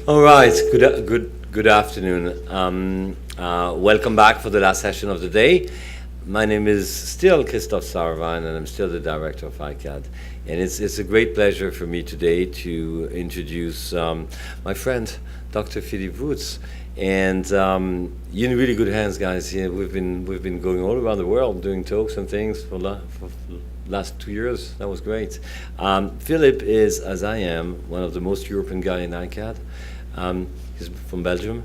All right. Good afternoon. Welcome back for the last session of the day. My name is still Christophe Sarvin, and I'm still the director of iCAAD. And it's a great pleasure for me today to introduce my friend, Dr. Phillippe Wuyts. And you're in really good hands, guys. Yeah, we've been going all around the world doing talks and things for last 2 years. That was great. Phillippe is, as I am, one of the most European guy in iCAAD. He's from Belgium,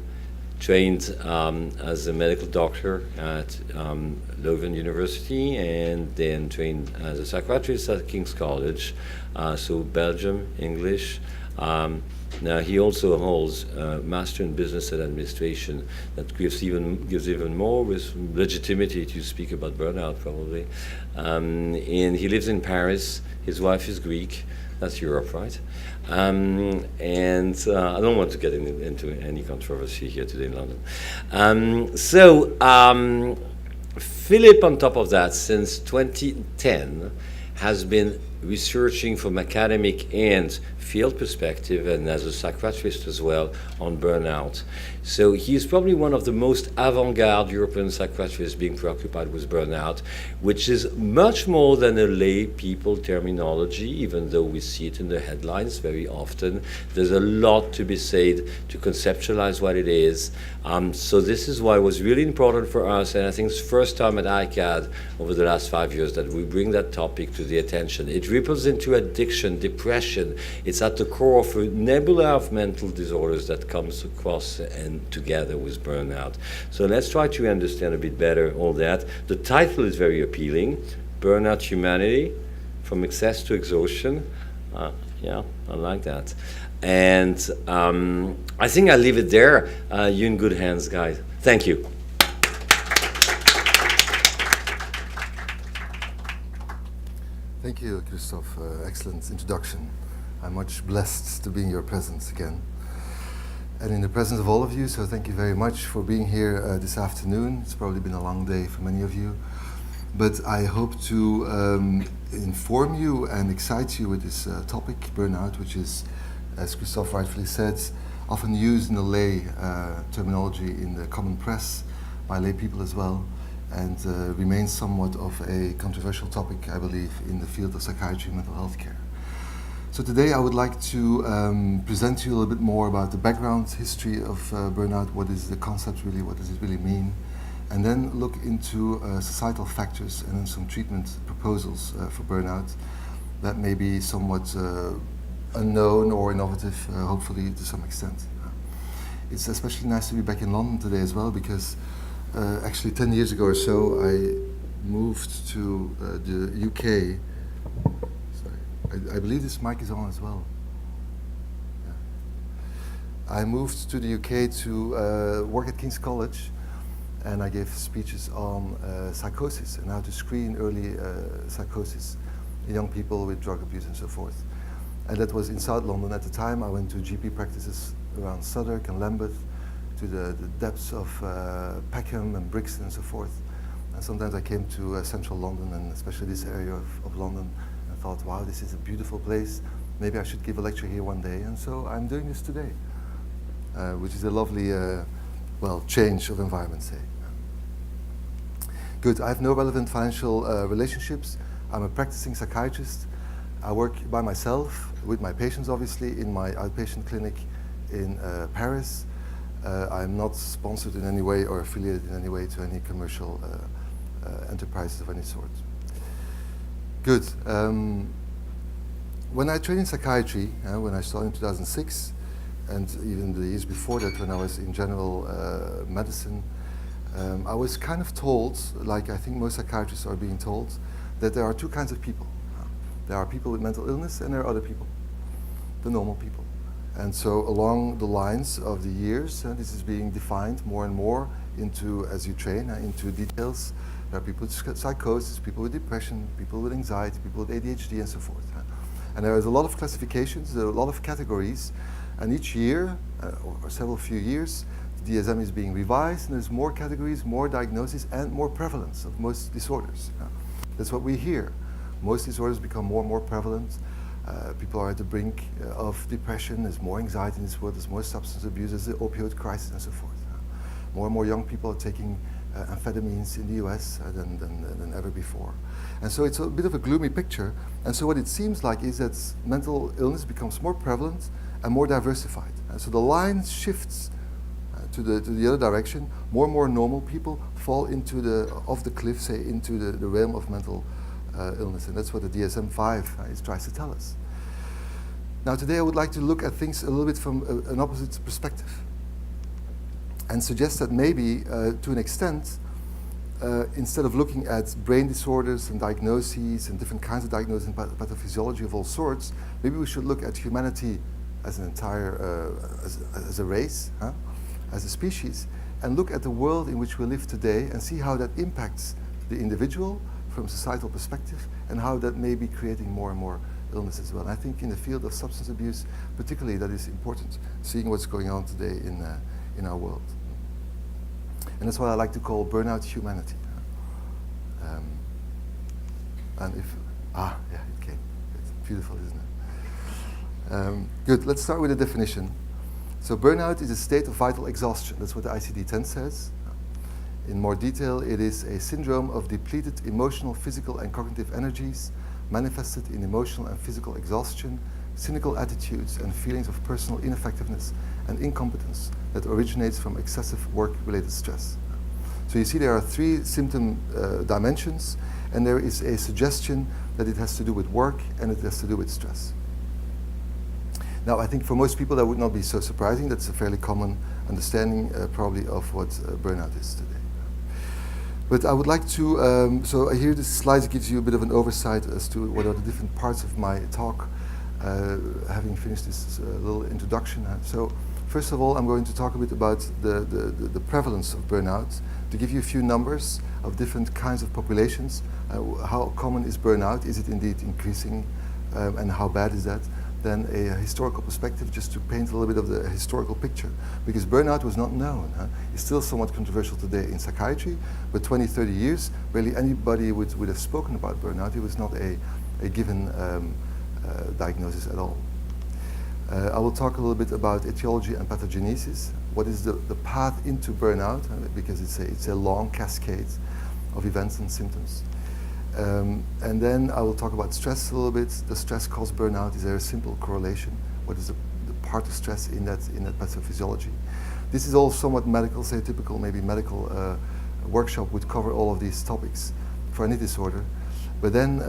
trained as a medical doctor at Leuven University, and then trained as a psychiatrist at King's College. So Belgium, English. Now he also holds a Master in Business and Administration that gives even more with legitimacy to speak about burnout, probably. And he lives in Paris. His wife is Greek. That's Europe, right? And I don't want to get into any controversy here today in London. Phillippe, on top of that, since 2010, has been researching from academic and field perspective, and as a psychiatrist as well, on burnout. So he's probably one of the most avant-garde European psychiatrists being preoccupied with burnout, which is much more than a lay people terminology, even though we see it in the headlines very often. There's a lot to be said to conceptualize what it is. So this is why it was really important for us, and I think it's the first time at iCAAD over the last 5 years that we bring that topic to the attention. It ripples into addiction, depression. It's at the core of a nebula of mental disorders that comes across and together with burnout. So let's try to understand a bit better all that. The title is very appealing, Burnout Humanity, From Excess to Exhaustion. Yeah, I like that. And I think I'll leave it there. You're in good hands, guys. Thank you. Thank you, Christophe. Excellent introduction. I'm much blessed to be in your presence again. And in the presence of all of you, so thank you very much for being here this afternoon. It's probably been a long day for many of you. But I hope to inform you and excite you with this topic, burnout, which is, as Christophe rightfully said, often used in the lay terminology in the common press by lay people as well, and remains somewhat of a controversial topic, I believe, in the field of psychiatry and mental health care. So today I would like to present to you a little bit more about the background history of burnout, what is the concept really, what does it really mean, and then look into societal factors and then some treatment proposals for burnout that may be somewhat unknown or innovative, hopefully to some extent. It's especially nice to be back in London today as well, because actually 10 years ago or so I moved to the UK. I believe this mic is on as well. Yeah. I moved to the UK to work at King's College, and I gave speeches on psychosis and how to screen early psychosis in young people with drug abuse and so forth. And that was in South London at the time. I went to GP practices around Southwark and Lambeth, to the depths of Peckham and Brixton and so forth. And sometimes I came to central London, and especially this area of London, and thought, wow, this is a beautiful place. Maybe I should give a lecture here one day. And so I'm doing this today, which is a lovely, change of environment, say. Good, I have no relevant financial relationships. I'm a practicing psychiatrist. I work by myself, with my patients obviously, in my outpatient clinic in Paris. I'm not sponsored in any way or affiliated in any way to any commercial enterprises of any sort. Good. When I trained in psychiatry, when I started in 2006, and even the years before that when I was in general medicine, I was kind of told, like I think most psychiatrists are being told, that there are two kinds of people. There are people with mental illness and there are other people, the normal people. And so along the lines of the years, this is being defined more and more into, as you train, into details. There are people with psychosis, people with depression, people with anxiety, people with ADHD and so forth. And there is a lot of classifications, there are a lot of categories, and each year, or several few years, the DSM is being revised, and there's more categories, more diagnoses, and more prevalence of most disorders. That's what we hear. Most disorders become more and more prevalent. People are at the brink of depression. There's more anxiety in this world. There's more substance abuse. There's the opioid crisis and so forth. More and more young people are taking amphetamines in the US than ever before. And so it's a bit of a gloomy picture. And so what it seems like is that mental illness becomes more prevalent and more diversified. And so the line shifts to the other direction. More and more normal people fall off the cliff, say, into the realm of mental illness. And that's what the DSM-5 tries to tell us. Now today I would like to look at things a little bit from an opposite perspective and suggest that maybe, to an extent, instead of looking at brain disorders and diagnoses and different kinds of diagnoses and pathophysiology of all sorts, maybe we should look at humanity as an entire, as a race, as a species, and look at the world in which we live today and see how that impacts the individual from a societal perspective and how that may be creating more and more illness as well. And I think in the field of substance abuse, particularly, that is important, seeing what's going on today in our world. And that's what I like to call burnout humanity. And if, yeah, it came. It's beautiful, isn't it? Good, let's start with a definition. So burnout is a state of vital exhaustion. That's what the ICD-10 says. In more detail, it is a syndrome of depleted emotional, physical, and cognitive energies, manifested in emotional and physical exhaustion, cynical attitudes, and feelings of personal ineffectiveness and incompetence that originates from excessive work-related stress. So you see there are three symptom dimensions, and there is a suggestion that it has to do with work and it has to do with stress. Now, I think for most people that would not be so surprising. That's a fairly common understanding probably of what burnout is today. But I would like to, so here this slide gives you a bit of an oversight as to what are the different parts of my talk, having finished this little introduction. So first of all, I'm going to talk a bit about the prevalence of burnout, to give you a few numbers of different kinds of populations. How common is burnout? Is it indeed increasing? And how bad is that? Then a historical perspective, just to paint a little bit of the historical picture, because burnout was not known. It's still somewhat controversial today in psychiatry, but 20, 30 years, barely anybody would have spoken about burnout. It was not a given diagnosis at all. I will talk a little bit about etiology and pathogenesis. What is the path into burnout? Because it's a long cascade of events and symptoms. And then I will talk about stress a little bit. Does stress cause burnout? Is there a simple correlation? What is the part of stress in that pathophysiology? This is all somewhat medical, say a typical maybe medical workshop would cover all of these topics for any disorder. But then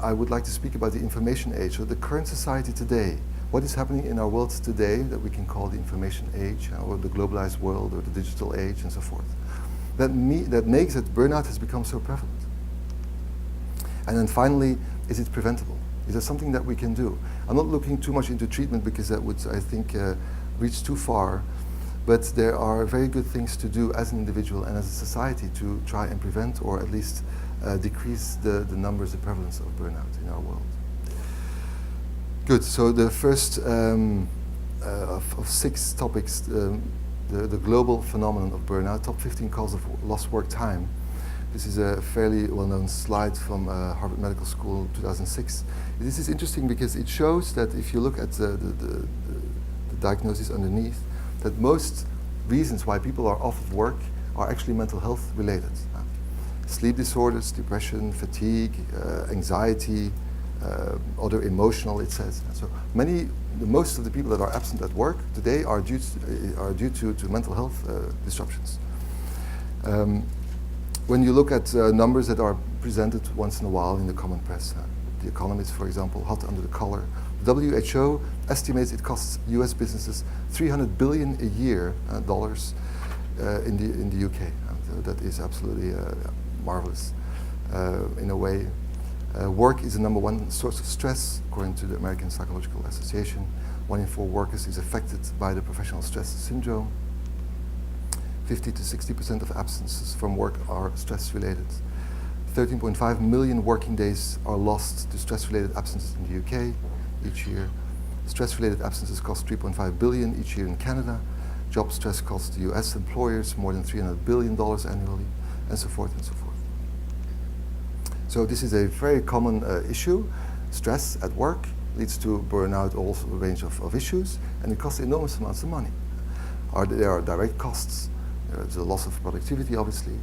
I would like to speak about the information age, so the current society today. What is happening in our world today that we can call the information age, or the globalized world, or the digital age, and so forth. That makes that burnout has become so prevalent. And then finally, is it preventable? Is there something that we can do? I'm not looking too much into treatment because that would, I think, reach too far. But there are very good things to do as an individual and as a society to try and prevent, or at least decrease the numbers, the prevalence of burnout in our world. Good, so the first of 6 topics, the global phenomenon of burnout, top 15 causes of lost work time. This is a fairly well-known slide from Harvard Medical School 2006. This is interesting because it shows that if you look at the diagnosis underneath, that most reasons why people are off of work are actually mental health related. Sleep disorders, depression, fatigue, anxiety, other emotional, it says. So most of the people that are absent at work today are due to mental health disruptions. When you look at numbers that are presented once in a while in the common press, The Economist, for example, hot under the collar, the WHO estimates it costs US businesses $300 billion a year, dollars, in the UK. So that is absolutely marvelous in a way. Work is the #1 source of stress, according to the American Psychological Association. 1 in 4 workers is affected by the professional stress syndrome. 50 to 60% of absences from work are stress-related. 13.5 million working days are lost to stress-related absences in the UK each year. Stress-related absences cost $3.5 billion each year in Canada. Job stress costs the US employers more than $300 billion annually, and so forth and so forth. So this is a very common issue, stress at work, leads to burnout, also a range of issues, and it costs enormous amounts of money. There are direct costs. There's a loss of productivity, obviously.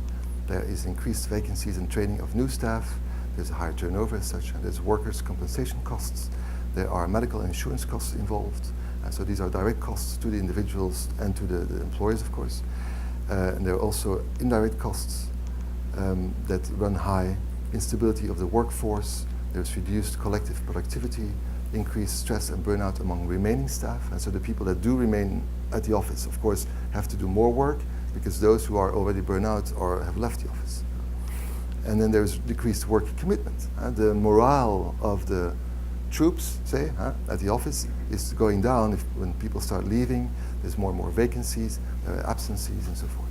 There is increased vacancies and training of new staff. There's a higher turnover as such, and there's workers' compensation costs. There are medical and insurance costs involved. And so these are direct costs to the individuals and to the employers, of course. And there are also indirect costs that run high. Instability of the workforce. There's reduced collective productivity, increased stress and burnout among remaining staff. And so the people that do remain at the office, of course, have to do more work because those who are already burned out or have left the office. And then there's decreased work commitment. The morale of the troops, say, at the office is going down when people start leaving. There's more and more vacancies, absences, and so forth.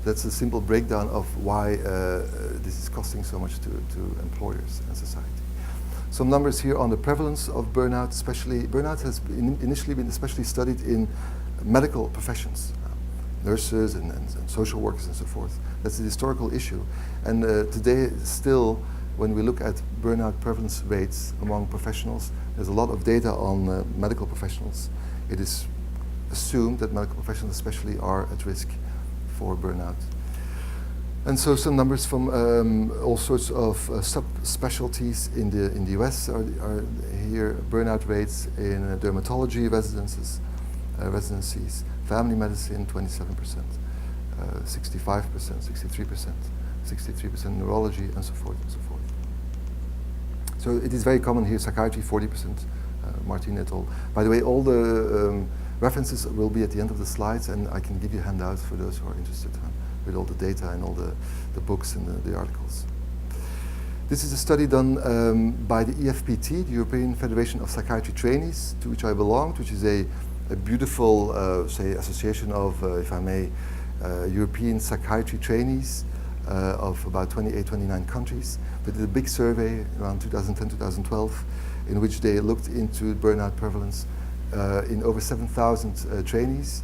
That's a simple breakdown of why this is costing so much to employers and society. Some numbers here on the prevalence of burnout, especially. Burnout has initially been especially studied in medical professions, nurses and social workers and so forth. That's a historical issue. And today, still, when we look at burnout prevalence rates among professionals, there's a lot of data on medical professionals. It is assumed that medical professionals especially are at risk for burnout. And so some numbers from all sorts of subspecialties in the US are here. Burnout rates in dermatology residencies, family medicine 27%, 65%, 63%, 63% neurology, and so forth and so forth. So it is very common here. Psychiatry 40%, Martin et al. By the way, all the references will be at the end of the slides, and I can give you handouts for those who are interested with all the data and all the books and the articles. This is a study done by the EFPT, the European Federation of Psychiatry Trainees, to which I belong, which is a beautiful, say, association of, if I may, European psychiatry trainees of about 28, 29 countries. They did a big survey around 2010, 2012, in which they looked into burnout prevalence in over 7,000 trainees.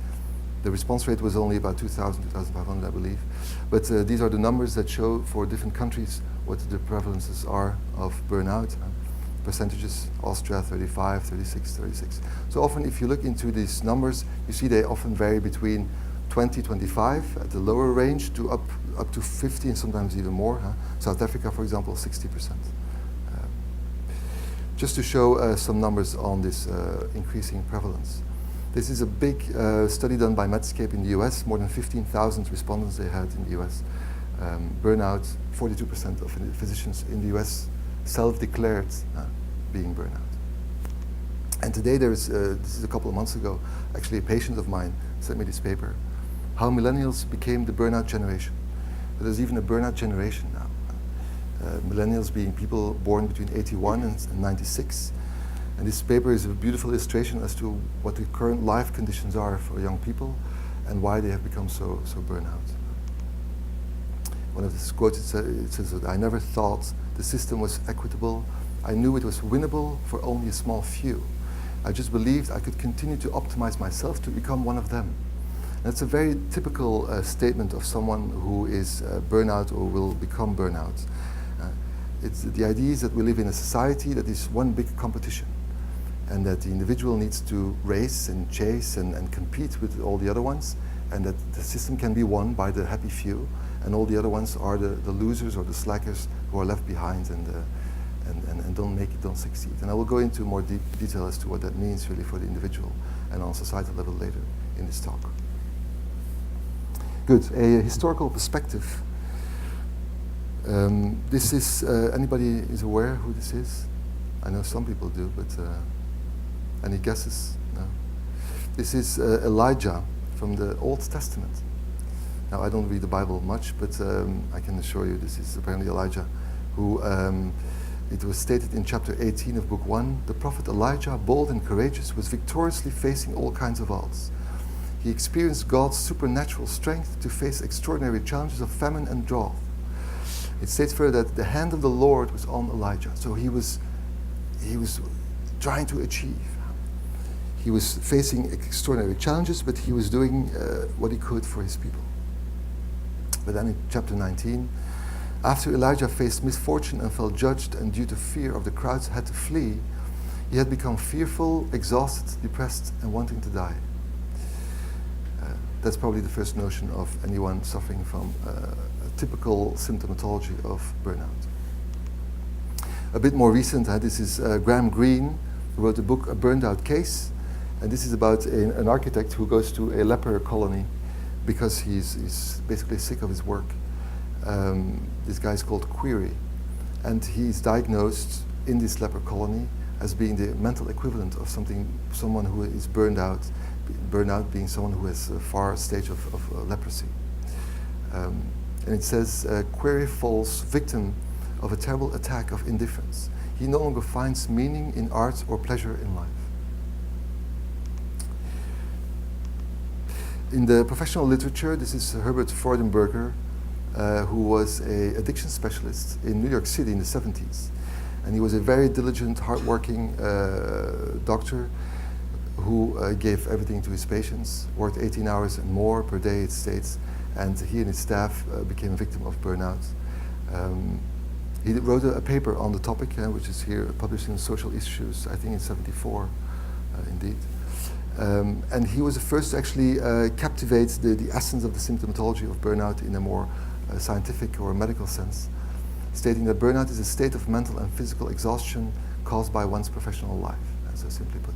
The response rate was only about 2,000, 2,500, I believe. But these are the numbers that show for different countries what the prevalences are of burnout. Percentages, Austria 35, 36, 36. So often if you look into these numbers, you see they often vary between 20, 25 at the lower range to up to 50 and sometimes even more. South Africa, for example, 60%. Just to show some numbers on this increasing prevalence. This is a big study done by Medscape in the US, more than 15,000 respondents they had in the US. Burnout, 42% of physicians in the US self-declared being burnout. And today this is a couple of months ago, actually a patient of mine sent me this paper, how millennials became the burnout generation. But there's even a burnout generation now. Millennials being people born between 81 and 96. And this paper is a beautiful illustration as to what the current life conditions are for young people and why they have become so burnout. One of these quotes, it says that I never thought the system was equitable. I knew it was winnable for only a small few. I just believed I could continue to optimize myself to become one of them. And that's a very typical statement of someone who is burnout or will become burnout. The idea is that we live in a society that is one big competition, and that the individual needs to race and chase and compete with all the other ones, and that the system can be won by the happy few, and all the other ones are the losers or the slackers who are left behind and don't make it, don't succeed. And I will go into more detail as to what that means really for the individual and on a societal level later in this talk. Good, a historical perspective. This is, anybody is aware who this is? I know some people do, but any guesses? No? This is Elijah from the Old Testament. Now, I don't read the Bible much, but I can assure you this is apparently Elijah, who, it was stated in chapter 18 of book 1, the prophet Elijah, bold and courageous, was victoriously facing all kinds of odds. He experienced God's supernatural strength to face extraordinary challenges of famine and drought. It states further that the hand of the Lord was on Elijah, so he was trying to achieve. He was facing extraordinary challenges, but he was doing what he could for his people. But then in chapter 19, After Elijah faced misfortune and felt judged and due to fear of the crowds had to flee, he had become fearful, exhausted, depressed, and wanting to die. That's probably the first notion of anyone suffering from a typical symptomatology of burnout. A bit more recent, this is Greene, who wrote a book, A Burned Out Case, and this is about an architect who goes to a leper colony because he's basically sick of his work. This guy is called Query, and he's diagnosed in this leper colony as being the mental equivalent of someone who is burned out. Burnout being someone who has a far stage of leprosy. And it says, Query falls victim of a terrible attack of indifference. He no longer finds meaning in art or pleasure in life. In the professional literature, this is Herbert Berger, who was an addiction specialist in New York City in the 70s. And he was a very diligent, hardworking doctor who gave everything to his patients, worked 18 hours and more per day, it states, and he and his staff became a victim of burnout. He wrote a paper on the topic, which is here published in Social Issues, I think in '74, indeed. And he was the first to actually captivate the essence of the symptomatology of burnout in a more scientific or medical sense, stating that burnout is a state of mental and physical exhaustion caused by one's professional life, so simply put.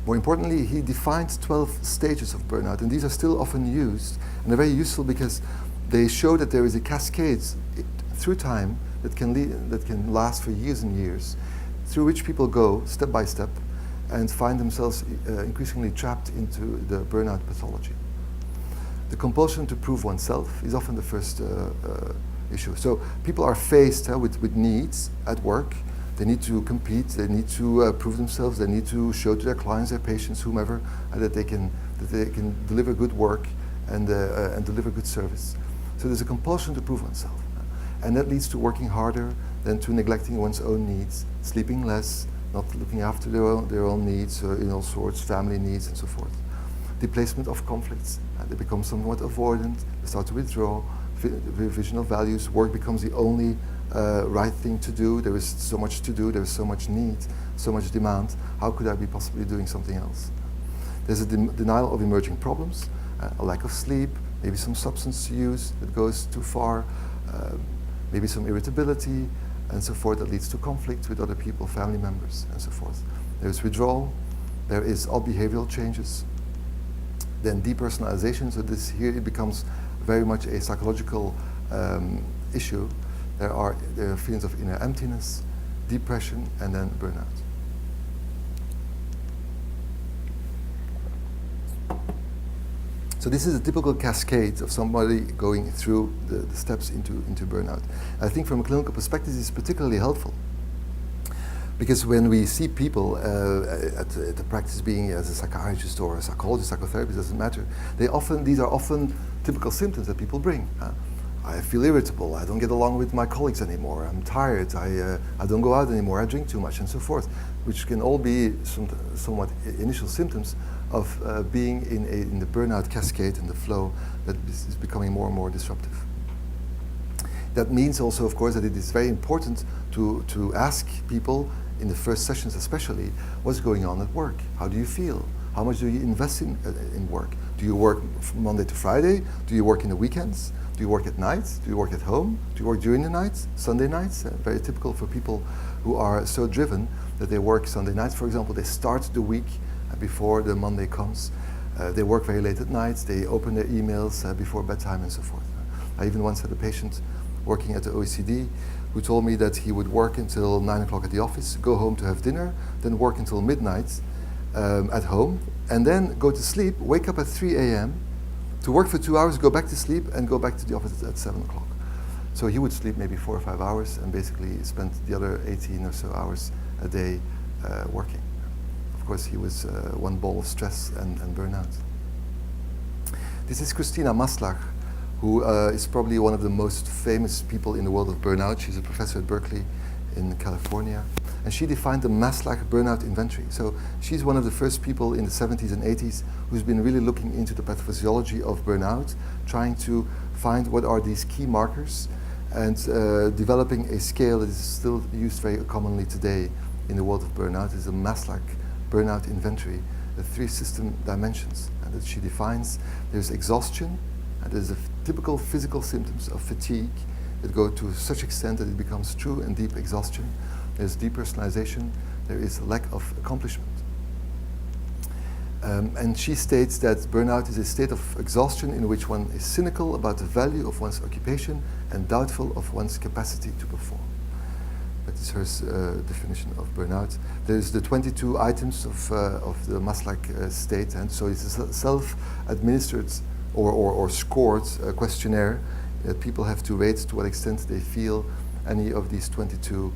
More importantly, he defined 12 stages of burnout, and these are still often used, and they're very useful because they show that there is a cascade through time that can last for years and years, through which people go step by step and find themselves increasingly trapped into the burnout pathology. The compulsion to prove oneself is often the first issue. So people are faced with needs at work. They need to compete, they need to prove themselves, they need to show to their clients, their patients, whomever, that they can deliver good work and deliver good service. So there's a compulsion to prove oneself. And that leads to working harder, then to neglecting one's own needs, sleeping less, not looking after their own needs, in all sorts, family needs and so forth. Displacement of conflicts, they become somewhat avoidant, they start to withdraw, revision of values, work becomes the only right thing to do. There is so much to do, there is so much need, so much demand. How could I be possibly doing something else? There's a denial of emerging problems, a lack of sleep, maybe some substance use that goes too far, maybe some irritability, and so forth, that leads to conflict with other people, family members, and so forth. There's withdrawal, there is all behavioral changes, then depersonalization, so this here it becomes very much a psychological issue. There are feelings of inner emptiness, depression, and then burnout. So this is a typical cascade of somebody going through the steps into burnout. I think from a clinical perspective, this is particularly helpful. Because when we see people at the practice being as a psychiatrist or a psychologist, psychotherapist, doesn't matter, these are often typical symptoms that people bring. I feel irritable, I don't get along with my colleagues anymore, I'm tired, I don't go out anymore, I drink too much, and so forth, which can all be somewhat initial symptoms of being in the burnout cascade and the flow that is becoming more and more disruptive. That means also, of course, that it is very important to ask people in the first sessions especially, what's going on at work? How do you feel? How much do you invest in work? Do you work from Monday to Friday? Do you work in the weekends? Do you work at night? Do you work at home? Do you work during the night? Sunday nights? Very typical for people who are so driven that they work Sunday nights, for example. They start the week before the Monday comes. They work very late at night. They open their emails before bedtime and so forth. I even once had a patient working at the OECD who told me that he would work until 9 o'clock at the office, go home to have dinner, then work until midnight at home, and then go to sleep, wake up at 3 a.m., to work for 2 hours, go back to sleep, and go back to the office at 7 o'clock. So he would sleep maybe 4 or 5 hours and basically spend the other 18 or so hours a day working. Of course, he was one ball of stress and burnout. This is Christina Maslach, who is probably one of the most famous people in the world of burnout. She's a professor at Berkeley in California. And she defined the Maslach burnout inventory. So she's one of the first people in the 70s and 80s who's been really looking into the pathophysiology of burnout, trying to find what are these key markers and developing a scale that is still used very commonly today in the world of burnout is a Maslach burnout inventory, the 3 system dimensions, and that she defines. There's exhaustion, and there's typical physical symptoms of fatigue that go to such extent that it becomes true and deep exhaustion. There's depersonalization, there is a lack of accomplishment. And she states that burnout is a state of exhaustion in which one is cynical about the value of one's occupation and doubtful of one's capacity to perform. That is her definition of burnout. There's the 22 items of the Maslach state, and so it's a self-administered or scored questionnaire that people have to rate to what extent they feel any of these 22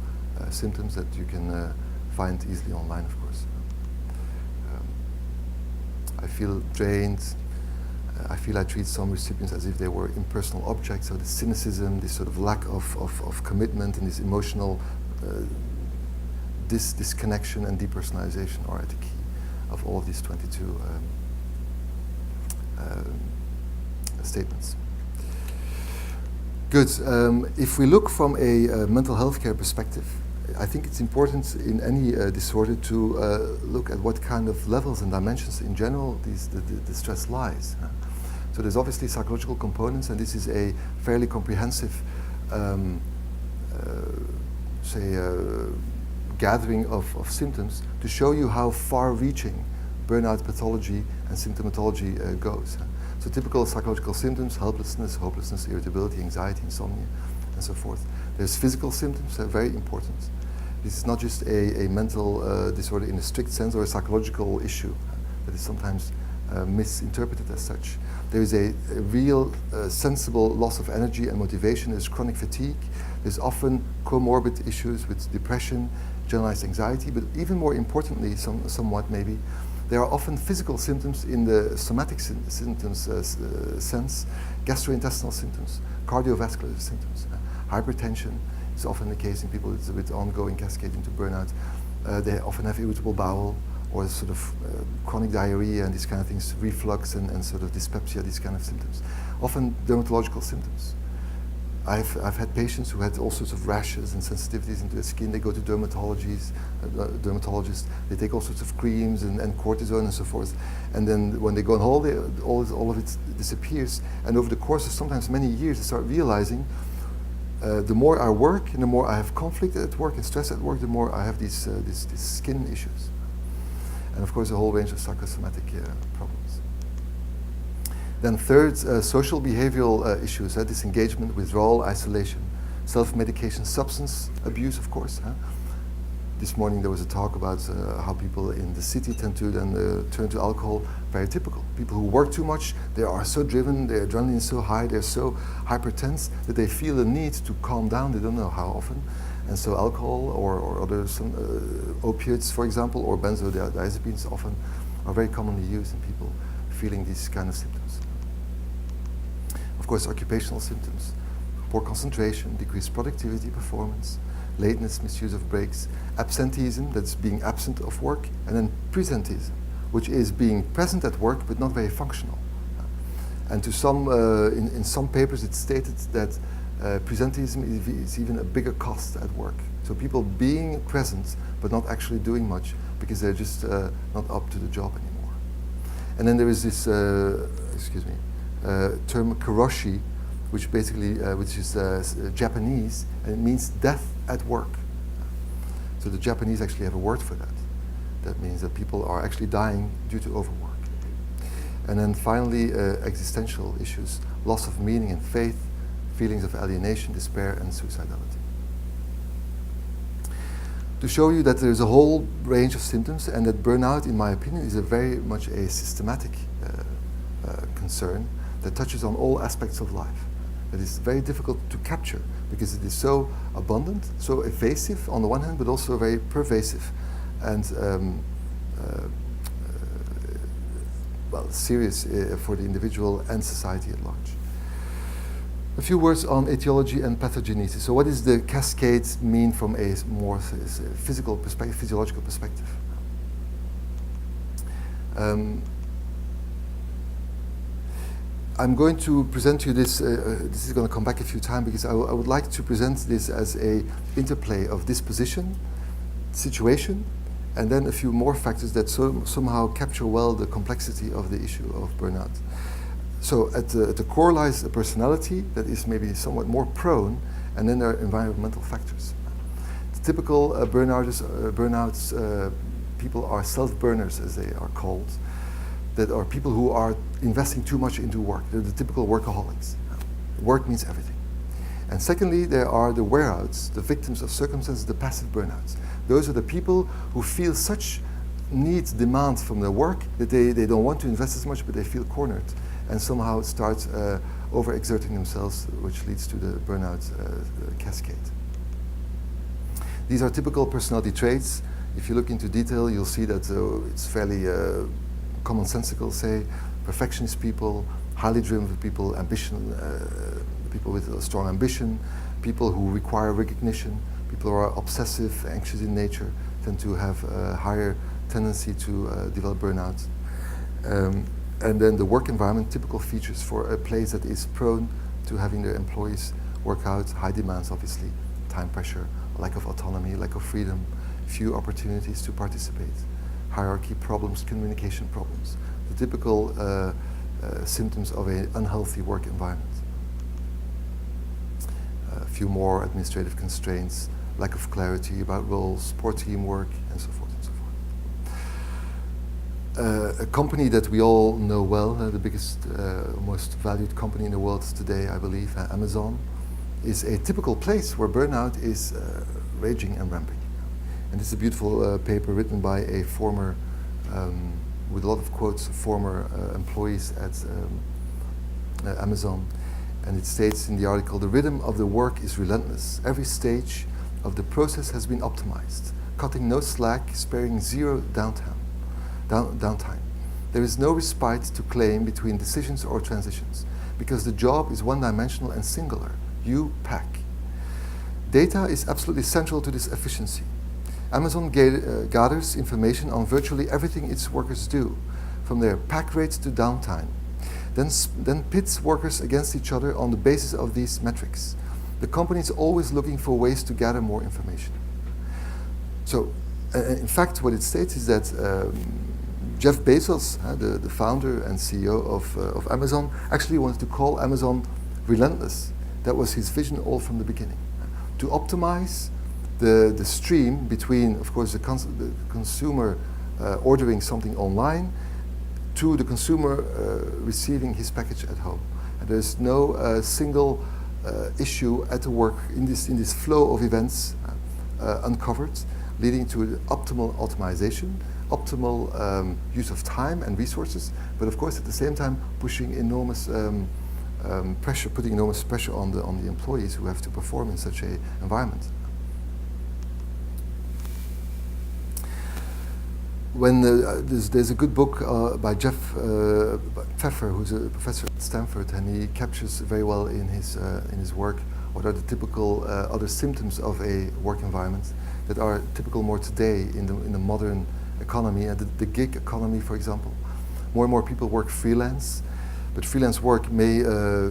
symptoms that you can find easily online, of course. I feel drained. I feel I treat some recipients as if they were impersonal objects. So the cynicism, this sort of lack of commitment, and this emotional disconnection and depersonalization are at the key of all of these 22 statements. Good. If we look from a mental health care perspective, I think it's important in any disorder to look at what kind of levels and dimensions in general the stress lies. So there's obviously psychological components, and this is a fairly comprehensive gathering of symptoms to show you how far-reaching burnout pathology and symptomatology goes. So typical psychological symptoms: helplessness, hopelessness, irritability, anxiety, insomnia, and so forth. There's physical symptoms that are very important. This is not just a mental disorder in a strict sense, or a psychological issue that is sometimes misinterpreted as such. There is a real sensible loss of energy and motivation. There's chronic fatigue. There's often comorbid issues with depression, generalized anxiety, but even more importantly, somewhat maybe, there are often physical symptoms in the somatic symptoms sense, gastrointestinal symptoms, cardiovascular symptoms. Hypertension is often the case in people with ongoing cascade into burnout. They often have irritable bowel, or sort of chronic diarrhea and these kind of things, reflux and sort of dyspepsia, these kind of symptoms. Often dermatological symptoms. I've had patients who had all sorts of rashes and sensitivities into their skin. They go to dermatologists, they take all sorts of creams and cortisone and so forth. And then when they go on holiday, all of it disappears. And over the course of sometimes many years, they start realizing the more I work and the more I have conflict at work and stress at work, the more I have these skin issues. And of course, a whole range of psychosomatic problems. Then third, social behavioral issues, disengagement, withdrawal, isolation, self-medication, substance abuse, of course. This morning there was a talk about how people in the city tend to then turn to alcohol. Very typical. People who work too much, they are so driven, their adrenaline is so high, they're so hypertense that they feel the need to calm down. They don't know how often. And so alcohol or other opiates, for example, or benzodiazepines often are very commonly used in people feeling these kind of symptoms. Of course, occupational symptoms: poor concentration, decreased productivity, performance, lateness, misuse of breaks, absenteeism, that's being absent of work, and then presenteeism, which is being present at work but not very functional. And to some, in some papers, it's stated that presenteeism is even a bigger cost at work. So people being present but not actually doing much because they're just not up to the job anymore. And then there is this, term karoshi, which basically, which is Japanese, and it means death at work. So the Japanese actually have a word for that. That means that people are actually dying due to overwork. And then finally, existential issues: loss of meaning and faith, feelings of alienation, despair, and suicidality. To show you that there's a whole range of symptoms, and that burnout, in my opinion, is very much a systematic concern that touches on all aspects of life. That is very difficult to capture because it is so abundant, so evasive on the one hand, but also very pervasive and serious for the individual and society at large. A few words on etiology and pathogenesis. So what does the cascade mean from a more physical perspective, physiological perspective? I'm going to present to you this. This is going to come back a few times because I would like to present this as a interplay of disposition, situation, and then a few more factors that somehow capture well the complexity of the issue of burnout. So at the core lies a personality that is maybe somewhat more prone, and then there are environmental factors. The typical burnouts people are self-burners, as they are called, that are people who are investing too much into work. They're the typical workaholics. Work means everything. And secondly, there are the wear-outs, the victims of circumstances, the passive burnouts. Those are the people who feel such demand from their work that they don't want to invest as much, but they feel cornered and somehow start overexerting themselves, which leads to the burnout cascade. These are typical personality traits. If you look into detail, you'll see that it's fairly commonsensical, say, perfectionist people, highly driven people, people with a strong ambition, people who require recognition, people who are obsessive, anxious in nature, tend to have a higher tendency to develop burnout. And then the work environment, typical features for a place that is prone to having their employees work out, high demands obviously, time pressure, lack of autonomy, lack of freedom, few opportunities to participate, hierarchy problems, communication problems, the typical symptoms of an unhealthy work environment. A few more administrative constraints, lack of clarity about roles, poor teamwork, and so forth and so forth. A company that we all know well, the biggest, most valued company in the world today, I believe, Amazon, is a typical place where burnout is raging and ramping. And this is a beautiful paper written by a former, with a lot of quotes, former employees at Amazon. And it states in the article, the rhythm of the work is relentless. Every stage of the process has been optimized, cutting no slack, sparing zero downtime. There is no respite to claim between decisions or transitions, because the job is one-dimensional and singular. You pack. Data is absolutely central to this efficiency. Amazon gathers information on virtually everything its workers do, from their pack rates to downtime, then pits workers against each other on the basis of these metrics. The company is always looking for ways to gather more information. So, in fact, what it states is that Jeff Bezos, the founder and CEO of Amazon, actually wanted to call Amazon relentless. That was his vision all from the beginning. To optimize the stream between, of course, the consumer ordering something online to the consumer receiving his package at home. And there's no single issue at the work in this flow of events uncovered, leading to optimal optimization, optimal use of time and resources, but of course at the same time pushing enormous pressure, putting enormous pressure on the employees who have to perform in such an environment. When there's a good book by Jeff Pfeffer, who's a professor at Stanford, and he captures very well in his work what are the typical other symptoms of a work environment that are typical more today in the modern economy, the gig economy, for example. More and more people work freelance, but freelance work may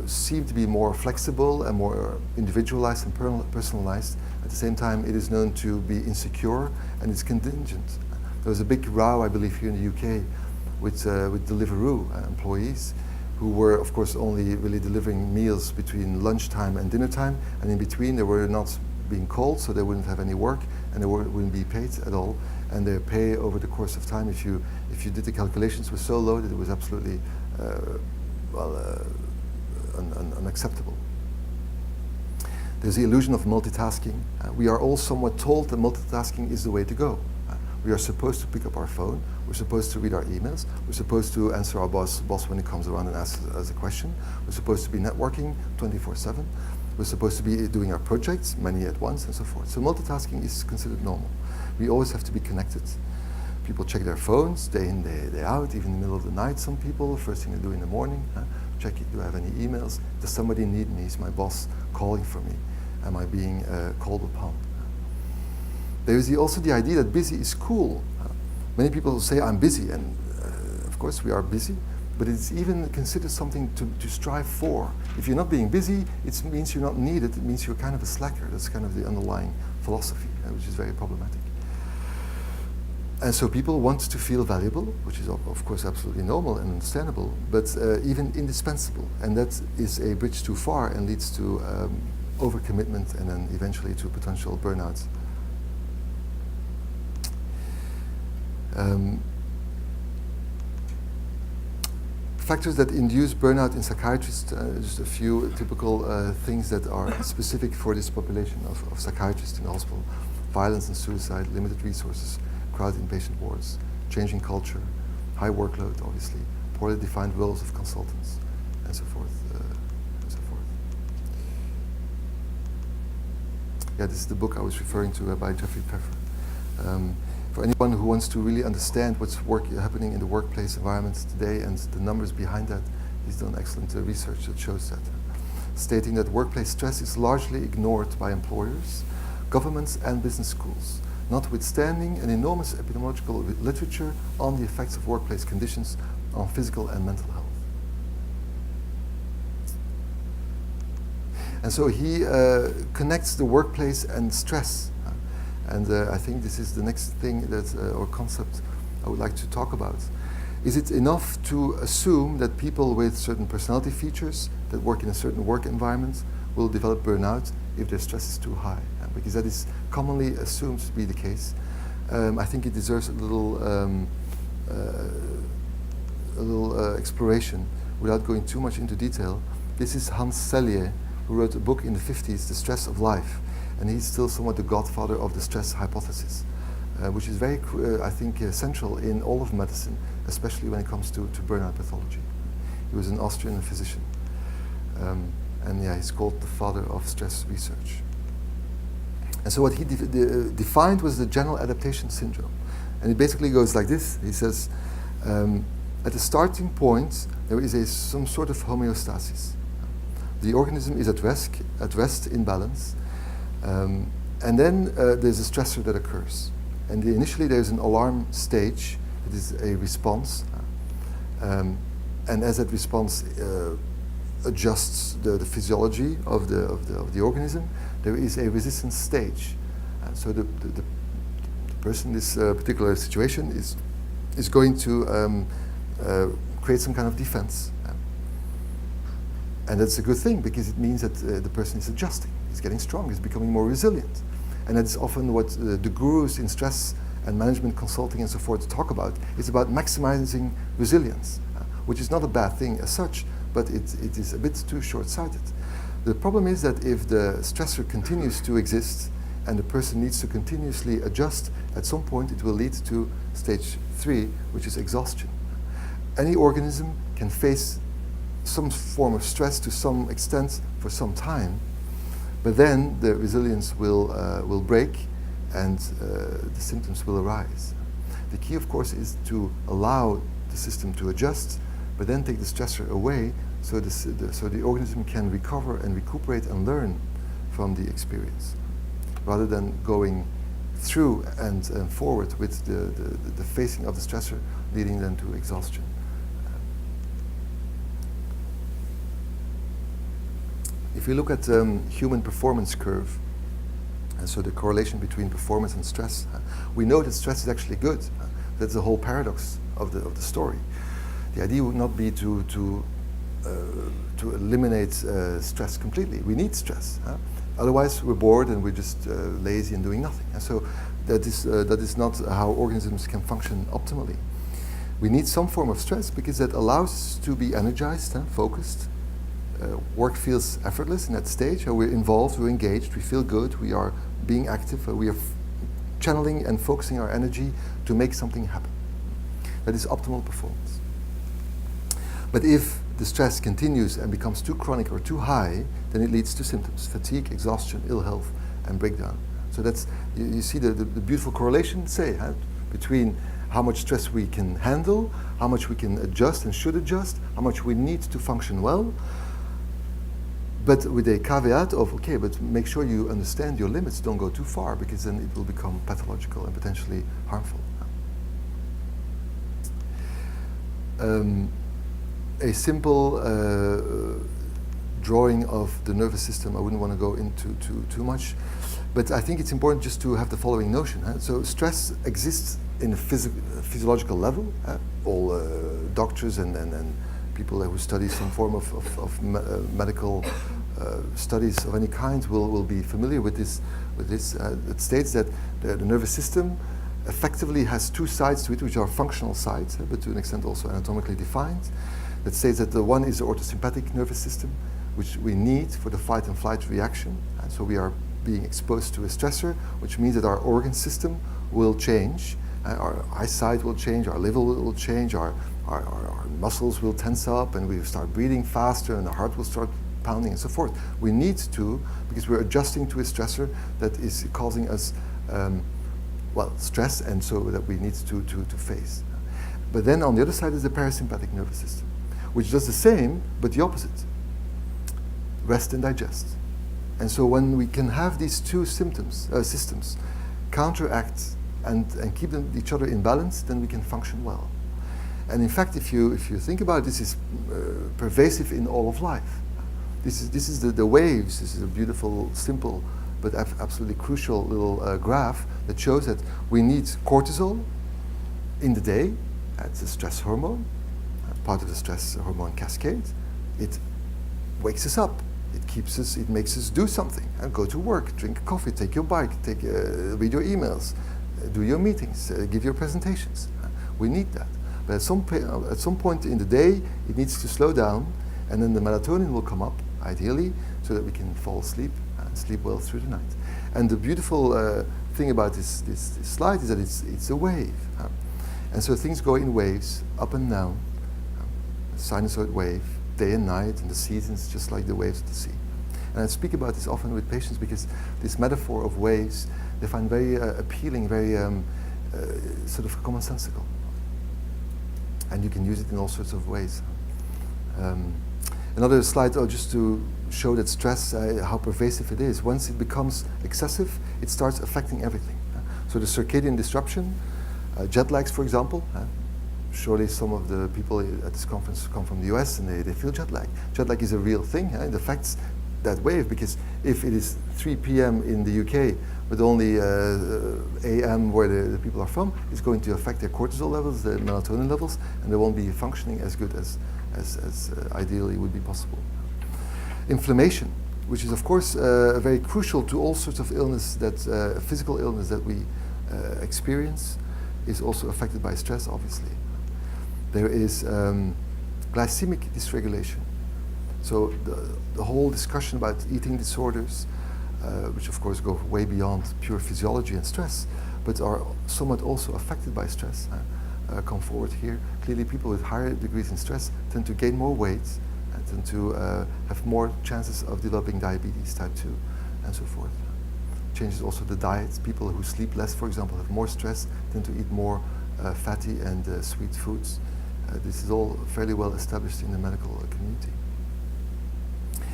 seem to be more flexible and more individualized and personalized. At the same time, it is known to be insecure and it's contingent. There was a big row, I believe, here in the UK with Deliveroo employees who were, of course, only really delivering meals between lunchtime and dinner time, and in between they were not being called, so they wouldn't have any work and they wouldn't be paid at all. And their pay over the course of time, if you did the calculations, was so low that it was absolutely unacceptable. There's the illusion of multitasking. We are all somewhat told that multitasking is the way to go. We are supposed to pick up our phone, we're supposed to read our emails, we're supposed to answer our boss when he comes around and asks us a question, we're supposed to be networking 24/7, we're supposed to be doing our projects, many at once, and so forth. So multitasking is considered normal. We always have to be connected. People check their phones day in, day out, even in the middle of the night, some people, first thing they do in the morning, check it, do I have any emails? Does somebody need me? Is my boss calling for me? Am I being called upon? There is also the idea that busy is cool. Many people say I'm busy, and of course we are busy, but it's even considered something to strive for. If you're not being busy, it means you're not needed. It means you're kind of a slacker. That's kind of the underlying philosophy, which is very problematic. And so people want to feel valuable, which is of course absolutely normal and understandable, but even indispensable. And that is a bridge too far and leads to overcommitment and then eventually to potential burnout. Factors that induce burnout in psychiatrists, just a few typical things that are specific for this population of psychiatrists in the hospital. Violence and suicide, limited resources, crowded inpatient wards, changing culture, high workload, obviously, poorly defined roles of consultants, and so forth. Yeah, this is the book I was referring to by Jeffrey Pfeffer. For anyone who wants to really understand what's happening in the workplace environments today and the numbers behind that, he's done excellent research that shows that. Stating that workplace stress is largely ignored by employers, governments and business schools, notwithstanding an enormous epidemiological literature on the effects of workplace conditions on physical and mental health. And so he connects the workplace and stress. And I think this is the next thing that, or concept I would like to talk about. Is it enough to assume that people with certain personality features that work in a certain work environment will develop burnout if their stress is too high? Because that is commonly assumed to be the case. I think it deserves a little exploration without going too much into detail. This is Hans Selye, who wrote a book in the 50s, The Stress of Life. And he's still somewhat the godfather of the stress hypothesis, which is very, I think, central in all of medicine, especially when it comes to burnout pathology. He was an Austrian physician. And yeah, he's called the father of stress research. And so what he defined was the general adaptation syndrome. And it basically goes like this. He says, at the starting point, there is some sort of homeostasis. The organism is at rest in balance. And then there's a stressor that occurs. And initially there's an alarm stage. It is a response. And as that response adjusts the physiology of the organism, there is a resistance stage. So the person in this particular situation is going to create some kind of defense. And that's a good thing because it means that the person is adjusting. He's getting strong, he's becoming more resilient. And that's often what the gurus in stress and management consulting and so forth talk about. It's about maximizing resilience, which is not a bad thing as such, but it is a bit too short-sighted. The problem is that if the stressor continues to exist and the person needs to continuously adjust, at some point it will lead to stage 3, which is exhaustion. Any organism can face some form of stress to some extent for some time, but then the resilience will break and the symptoms will arise. The key, of course, is to allow the system to adjust, but then take the stressor away so the organism can recover and recuperate and learn from the experience, rather than going through and forward with the facing of the stressor, leading then to exhaustion. If you look at human performance curve, and so the correlation between performance and stress, we know that stress is actually good. That's the whole paradox of the story. The idea would not be to eliminate stress completely. We need stress. Otherwise, we're bored and we're just lazy and doing nothing. And so that is not how organisms can function optimally. We need some form of stress because that allows us to be energized and focused. Work feels effortless in that stage. We're involved, we're engaged, we feel good, we are being active, we are channeling and focusing our energy to make something happen. That is optimal performance. But if the stress continues and becomes too chronic or too high, then it leads to symptoms: fatigue, exhaustion, ill health, and breakdown. So that's, you see the beautiful correlation, between how much stress we can handle, how much we can adjust and should adjust, how much we need to function well, but with a caveat of, okay, but make sure you understand your limits, don't go too far, because then it will become pathological and potentially harmful. a simple drawing of the nervous system. I wouldn't want to go into too much, but I think it's important just to have the following notion. So stress exists in a physiological level. All doctors and people who study some form of medical studies of any kind will be familiar with this. It states that the nervous system effectively has two sides to it, which are functional sides, but to an extent also anatomically defined. That states that the one is the orthosympathetic nervous system, which we need for the fight and flight reaction. And so we are being exposed to a stressor, which means that our organ system will change. Our eyesight will change, our liver will change, our muscles will tense up, and we start breathing faster, and the heart will start pounding, and so forth. We need to, because we're adjusting to a stressor that is causing us stress, and so that we need to face. But then on the other side is the parasympathetic nervous system, which does the same, but the opposite. Rest and digest. And so when we can have these two systems counteract and keep each other in balance, then we can function well. And in fact, if you think about it, this is pervasive in all of life. This is the waves. This is a beautiful, simple, but absolutely crucial little graph that shows that we need cortisol in the day. It's a stress hormone, part of the stress hormone cascade. It wakes us up. It makes us do something. Go to work, drink coffee, take your bike, read your emails, do your meetings, give your presentations. We need that. But at some point in the day, it needs to slow down, and then the melatonin will come up, ideally, so that we can fall asleep and sleep well through the night. And the beautiful thing about this slide is that it's a wave. And so things go in waves, up and down, sinusoid wave, day and night, and the seasons, just like the waves of the sea. And I speak about this often with patients because this metaphor of waves, they find very appealing, very sort of commonsensical. And you can use it in all sorts of ways. Another slide, just to show that stress, how pervasive it is. Once it becomes excessive, it starts affecting everything. So the circadian disruption, jet lags, for example. Surely some of the people at this conference come from the US and they feel jet lag. Jet lag is a real thing. It affects that wave, because if it is 3 p.m. in the UK, but only a.m. where the people are from, it's going to affect their cortisol levels, their melatonin levels, and they won't be functioning as good as ideally would be possible. Inflammation, which is of course very crucial to all sorts of illness, that physical illness that we experience, is also affected by stress, obviously. There is glycemic dysregulation. So the whole discussion about eating disorders, which of course go way beyond pure physiology and stress, but are somewhat also affected by stress, come forward here. Clearly people with higher degrees in stress tend to gain more weight, tend to have more chances of developing diabetes type 2, and so forth. Changes also the diet. People who sleep less, for example, have more stress, tend to eat more fatty and sweet foods. This is all fairly well established in the medical community.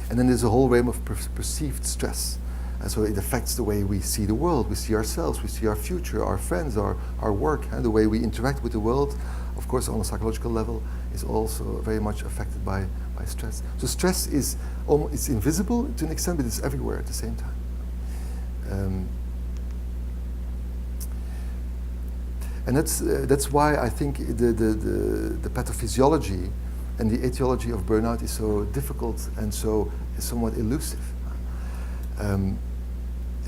And then there's a whole realm of perceived stress. And so it affects the way we see the world, we see ourselves, we see our future, our friends, our work, and the way we interact with the world, of course, on a psychological level, is also very much affected by stress. So stress is it's invisible to an extent, but it's everywhere at the same time. And that's why I think the pathophysiology and the etiology of burnout is so difficult and so somewhat elusive.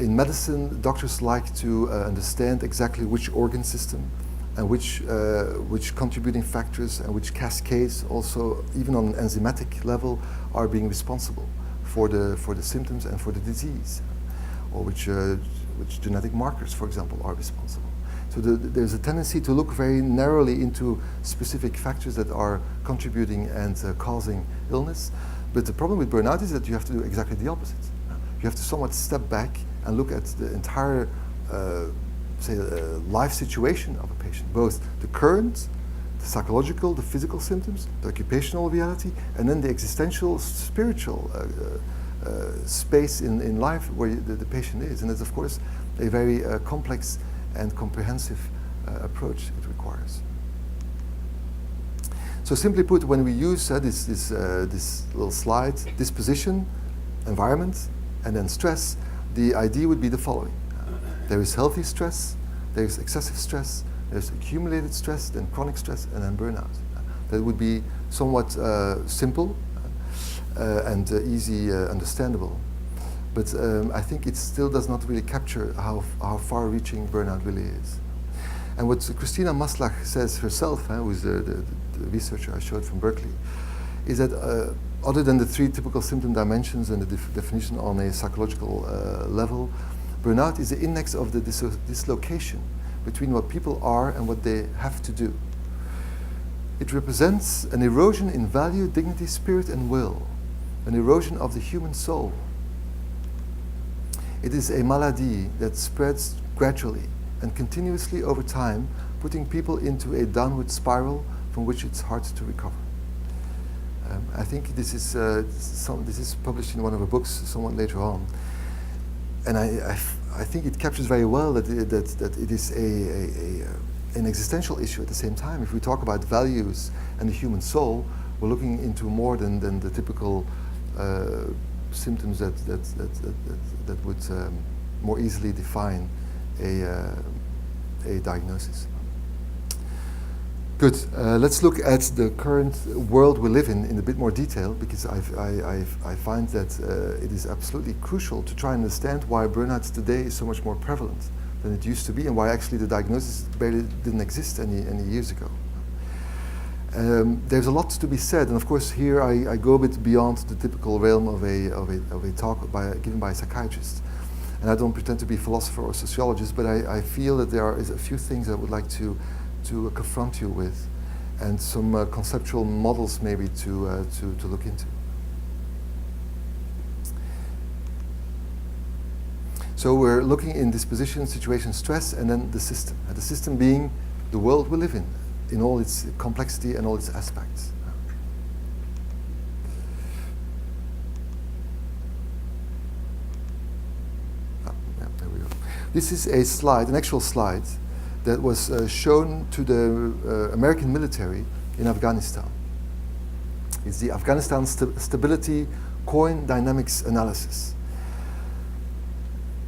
In medicine, doctors like to understand exactly which organ system and which contributing factors and which cascades, also even on an enzymatic level, are being responsible for the symptoms and for the disease, or which genetic markers, for example, are responsible. So there's a tendency to look very narrowly into specific factors that are contributing and causing illness. But the problem with burnout is that you have to do exactly the opposite. You have to somewhat step back and look at the entire, life situation of a patient, both the current, the psychological, the physical symptoms, the occupational reality, and then the existential, spiritual space in life where the patient is. And it's, of course, a very complex and comprehensive approach it requires. So So simply put, when we use this little slide, disposition, environment, and then stress, the idea would be the following. There is healthy stress, there is excessive stress, there's accumulated stress, then chronic stress, and then burnout. That would be somewhat simple and easy understandable. But I think it still does not really capture how far-reaching burnout really is. And what Christina Maslach says herself, who is the researcher I showed from Berkeley, is that other than the 3 typical symptom dimensions and the definition on a psychological level, burnout is the index of the dislocation between what people are and what they have to do. It represents an erosion in value, dignity, spirit, and will, an erosion of the human soul. It is a malady that spreads gradually and continuously over time, putting people into a downward spiral from which it's hard to recover. I think this is published in one of her books somewhat later on, and I think it captures very well that it is an existential issue at the same time. If we talk about values and the human soul, we're looking into more than the typical symptoms that would more easily define a diagnosis. Good. Let's look at the current world we live in a bit more detail, because I find that it is absolutely crucial to try and understand why burnout today is so much more prevalent than it used to be, and why actually the diagnosis barely didn't exist any years ago. There's a lot to be said, and of course here I go a bit beyond the typical realm of a talk given by a psychiatrist. And I don't pretend to be a philosopher or sociologist, but I feel that there is a few things I would like to confront you with, and some conceptual models maybe to look into. So we're looking in disposition, situation, stress, and then the system. And the system being the world we live in all its complexity and all its aspects. There we go. This is a slide, an actual slide, that was shown to the American military in Afghanistan. It's the Afghanistan Stability Coin Dynamics Analysis.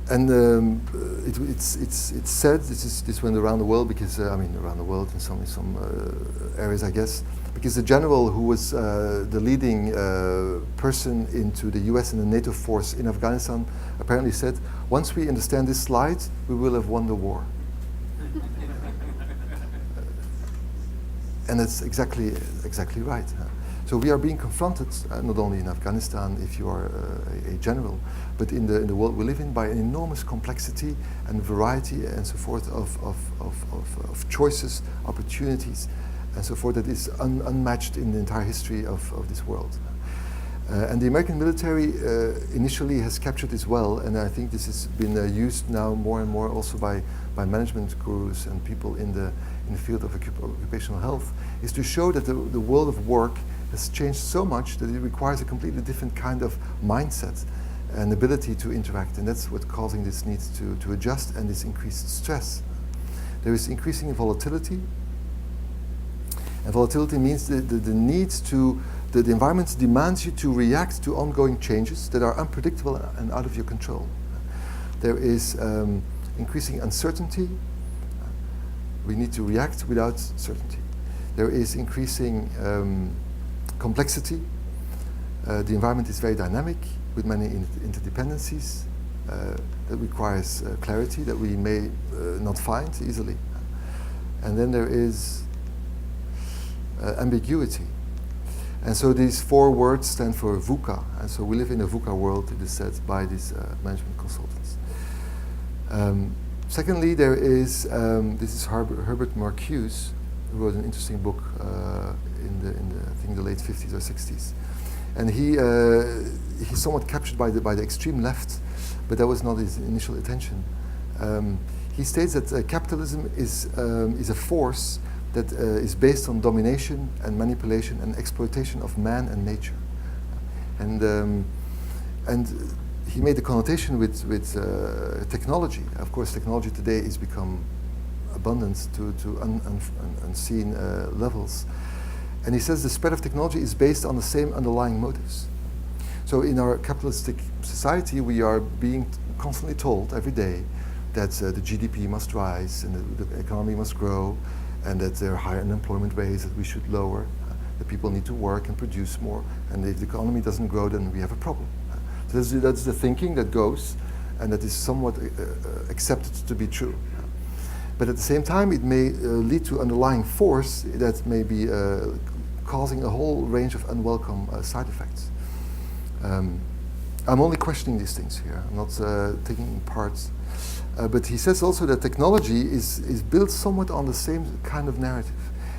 And it's said, this went around the world because, around the world in some areas, I guess, because the general who was the leading person into the US and the NATO force in Afghanistan apparently said, once we understand this slide, we will have won the war. And that's exactly right. So we are being confronted, not only in Afghanistan, if you are a general, but in the world we live in, by an enormous complexity and variety and so forth of choices, opportunities, and so forth that is unmatched in the entire history of this world. And the American military initially has captured this well, and I think this has been used now more and more also by management gurus and people in the field of occupational health, is to show that the world of work has changed so much that it requires a completely different kind of mindset and ability to interact, and that's what's causing this need to adjust and this increased stress. There is increasing volatility, and volatility means the need to, the environment demands you to react to ongoing changes that are unpredictable and out of your control. There is increasing uncertainty. We need to react without certainty. There is increasing complexity. The environment is very dynamic with many interdependencies that requires clarity that we may not find easily. And then there is ambiguity. And so these 4 words stand for VUCA. And so we live in a VUCA world, it is said by these management consultants. Secondly, there is, this is Herbert Marcuse, who wrote an interesting book I think the late 50s or 60s. And he's somewhat captured by the extreme left, but that was not his initial intention. He states that capitalism is a force that is based on domination and manipulation and exploitation of man and nature. And he made the connotation with technology. Of course, technology today has become abundant to unseen levels. And he says the spread of technology is based on the same underlying motives. So in our capitalistic society, we are being constantly told every day that the GDP must rise and the economy must grow, and that there are high unemployment rates that we should lower, that people need to work and produce more, and if the economy doesn't grow, then we have a problem. So that's the thinking that goes, and that is somewhat accepted to be true. But at the same time, it may lead to underlying force that may be causing a whole range of unwelcome side effects. I'm only questioning these things here. I'm not taking parts. But he says also that technology is built somewhat on the same kind of narrative.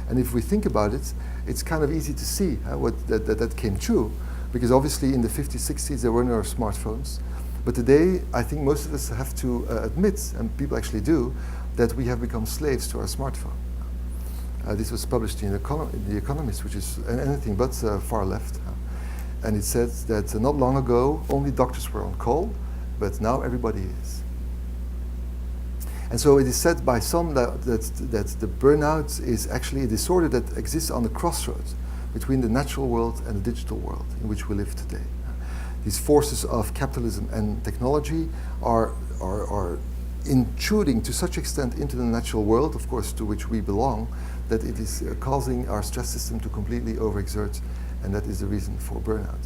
And if we think about it, it's kind of easy to see that came true. Because obviously in the 50s, 60s, there were no smartphones. But today, I think most of us have to admit, and people actually do, that we have become slaves to our smartphone. This was published in The Economist, which is anything but far left. And it says that not long ago, only doctors were on call, but now everybody is. And so it is said by some that the burnout is actually a disorder that exists on the crossroads between the natural world and the digital world in which we live today. These forces of capitalism and technology are intruding to such extent into the natural world, of course, to which we belong, that it is causing our stress system to completely overexert, and that is the reason for burnout.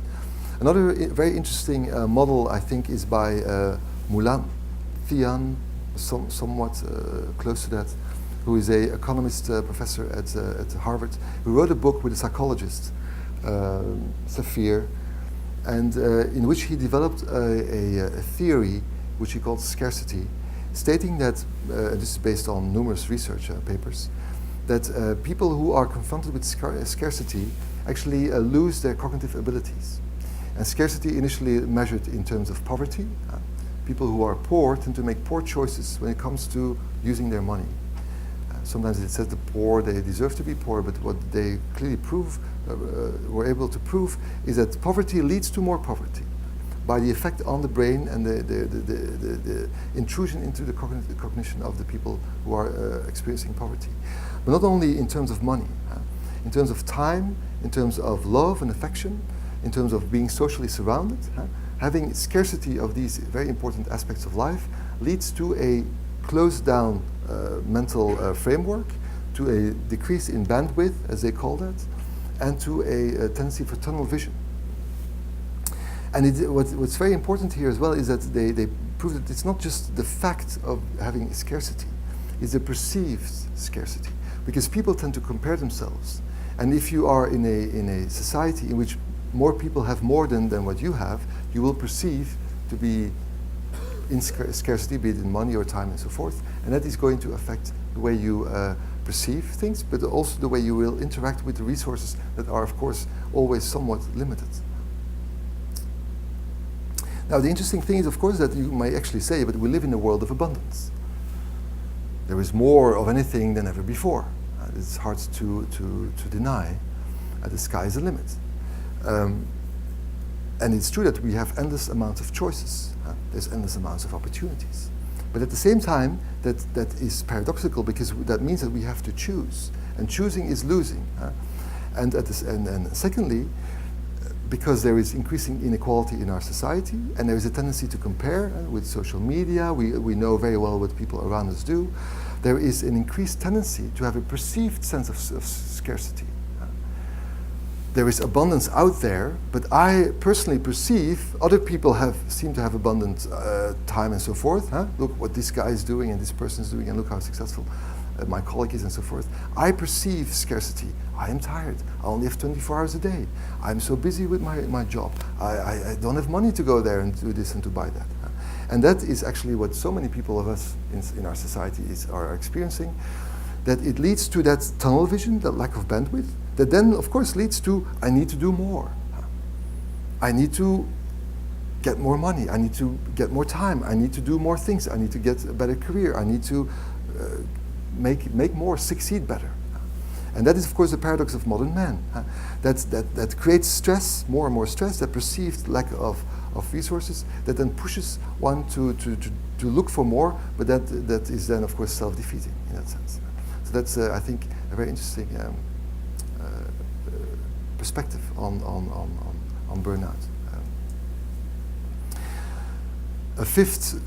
Another very interesting model, I think, is by Moulin Thian, somewhat close to that, who is an economist professor at Harvard, who wrote a book with a psychologist, Safir, and in which he developed a theory which he called scarcity, stating that, this is based on numerous research papers, that people who are confronted with scarcity actually lose their cognitive abilities. And scarcity initially measured in terms of poverty. People who are poor tend to make poor choices when it comes to using their money. Sometimes it says the poor, they deserve to be poor, but what they clearly were able to prove is that poverty leads to more poverty by the effect on the brain and the intrusion into the cognition of the people who are experiencing poverty. But not only in terms of money, in terms of time, in terms of love and affection, in terms of being socially surrounded, having scarcity of these very important aspects of life leads to a closed down mental framework, to a decrease in bandwidth, as they call that, and to a tendency for tunnel vision. And what's very important here as well is that they prove that it's not just the fact of having scarcity, it's the perceived scarcity. Because people tend to compare themselves. And if you are in a society in which more people have more than what you have, you will perceive to be in scarcity, be it in money or time and so forth. And that is going to affect the way you perceive things, but also the way you will interact with the resources that are, of course, always somewhat limited. Now, the interesting thing is, of course, that you might actually say, but we live in a world of abundance. There is more of anything than ever before. It's hard to deny. The sky is the limit. And it's true that we have endless amounts of choices. There's endless amounts of opportunities. But at the same time, that is paradoxical, because that means that we have to choose. And choosing is losing. And secondly, because there is increasing inequality in our society, and there is a tendency to compare with social media, we know very well what people around us do, there is an increased tendency to have a perceived sense of scarcity. There is abundance out there, but I personally perceive other people seem to have abundant time and so forth. Look what this guy is doing and this person is doing, and look how successful my colleague is and so forth. I perceive scarcity. I am tired. I only have 24 hours a day. I'm so busy with my job. I don't have money to go there and do this and to buy that. And that is actually what so many people of us in our society are experiencing, that it leads to that tunnel vision, that lack of bandwidth, that then, of course, leads to, I need to do more. I need to get more money. I need to get more time. I need to do more things. I need to get a better career. I need to make more, succeed better. And that is, of course, the paradox of modern man. That creates stress, more and more stress, that perceived lack of resources, that then pushes one to look for more, but that is then, of course, self-defeating in that sense. So that's, I think, a very interesting perspective on burnout. A fifth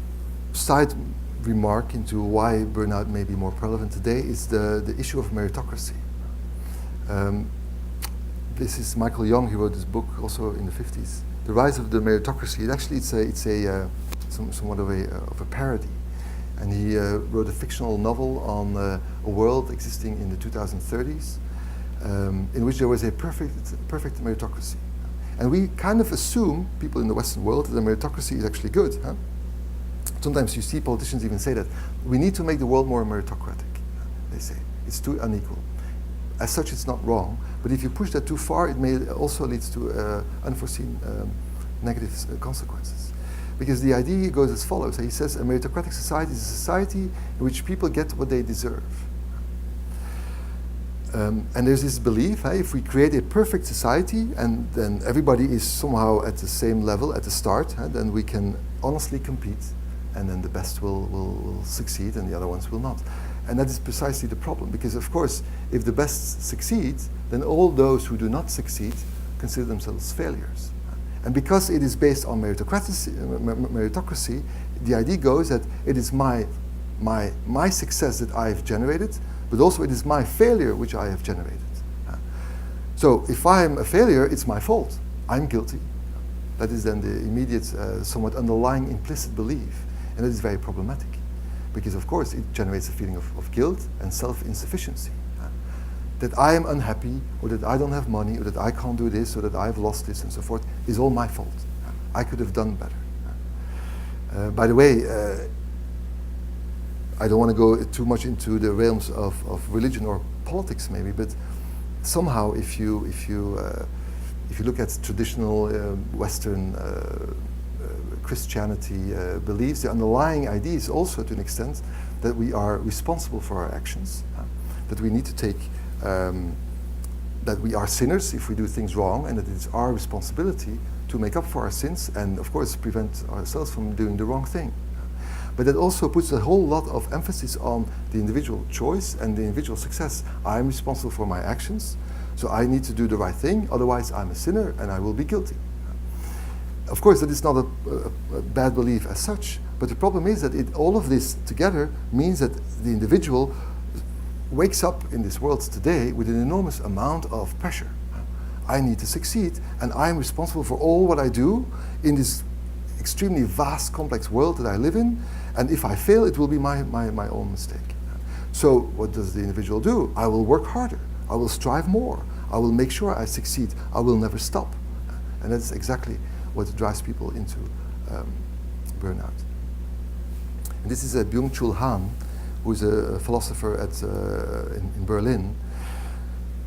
side remark into why burnout may be more prevalent today is the issue of meritocracy. This is Michael Young. He wrote this book also in the 50s, The Rise of the Meritocracy. It's somewhat of a parody, and he wrote a fictional novel on a world existing in the 2030s, in which there was a perfect meritocracy. And we kind of assume, people in the Western world, that the meritocracy is actually good. Huh? Sometimes you see politicians even say that we need to make the world more meritocratic. They say it's too unequal. As such, it's not wrong, but if you push that too far, it may also lead to unforeseen negative consequences. Because the idea goes as follows. He says a meritocratic society is a society in which people get what they deserve. And there's this belief, if we create a perfect society and then everybody is somehow at the same level at the start, then we can honestly compete, and then the best will succeed and the other ones will not. And that is precisely the problem, because of course, if the best succeed, then all those who do not succeed consider themselves failures. And because it is based on meritocracy, the idea goes that it is my success that I have generated, but also it is my failure which I have generated. So if I am a failure, it's my fault. I'm guilty. That is then the immediate, somewhat underlying implicit belief, and that is very problematic. Because of course it generates a feeling of guilt and self-insufficiency. That I am unhappy, or that I don't have money, or that I can't do this, or that I've lost this, and so forth, is all my fault. I could have done better. By the way, I don't want to go too much into the realms of religion or politics maybe, but somehow if you look at traditional Western Christianity beliefs, the underlying idea is also to an extent that we are responsible for our actions, that we need to take, that we are sinners if we do things wrong, and that it is our responsibility to make up for our sins and of course prevent ourselves from doing the wrong thing. But that also puts a whole lot of emphasis on the individual choice and the individual success. I am responsible for my actions, so I need to do the right thing, otherwise I'm a sinner and I will be guilty. Of course, that is not a bad belief as such, but the problem is that all of this together means that the individual wakes up in this world today with an enormous amount of pressure. I need to succeed, and I am responsible for all what I do in this extremely vast, complex world that I live in, and if I fail, it will be my own mistake. So what does the individual do? I will work harder. I will strive more. I will make sure I succeed. I will never stop. And that's exactly what drives people into burnout. And this is Byung-Chul Han, who is a philosopher in Berlin,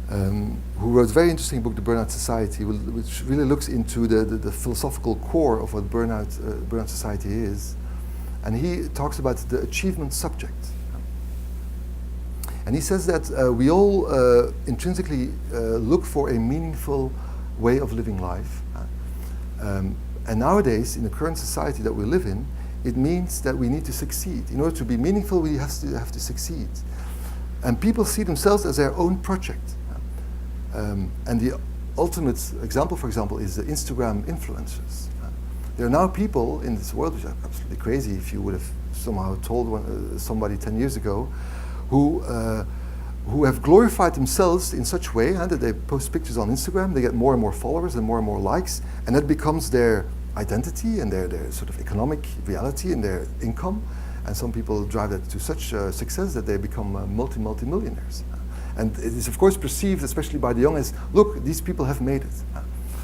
who wrote a very interesting book, The Burnout Society, which really looks into the philosophical core of what burnout society is. And he talks about the achievement subject. And he says that we all intrinsically look for a meaningful way of living life. And nowadays, in the current society that we live in, it means that we need to succeed. In order to be meaningful, we have to succeed. And people see themselves as their own project. And the ultimate example, for example, is the Instagram influencers. There are now people in this world, which are absolutely crazy if you would have somehow told somebody 10 years ago, who have glorified themselves in such a way that they post pictures on Instagram, they get more and more followers and more likes, and that becomes their identity and their sort of economic reality and their income. And some people drive that to such success that they become multi-millionaires. And it is of course perceived, especially by the young, as, look, these people have made it.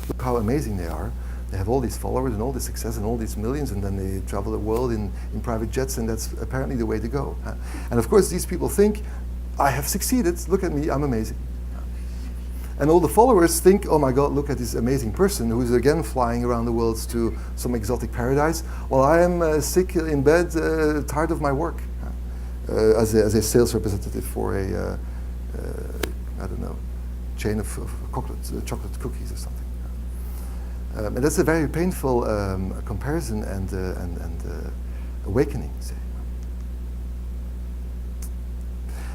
Look how amazing they are. They have all these followers and all this success and all these millions, and then they travel the world in private jets, and that's apparently the way to go. And of course these people think, I have succeeded, look at me, I'm amazing. And all the followers think, oh my God, look at this amazing person who's again flying around the world to some exotic paradise, while I am sick in bed, tired of my work, as a sales representative for a, I don't know, chain of chocolate cookies or something. And that's a very painful comparison and awakening, say.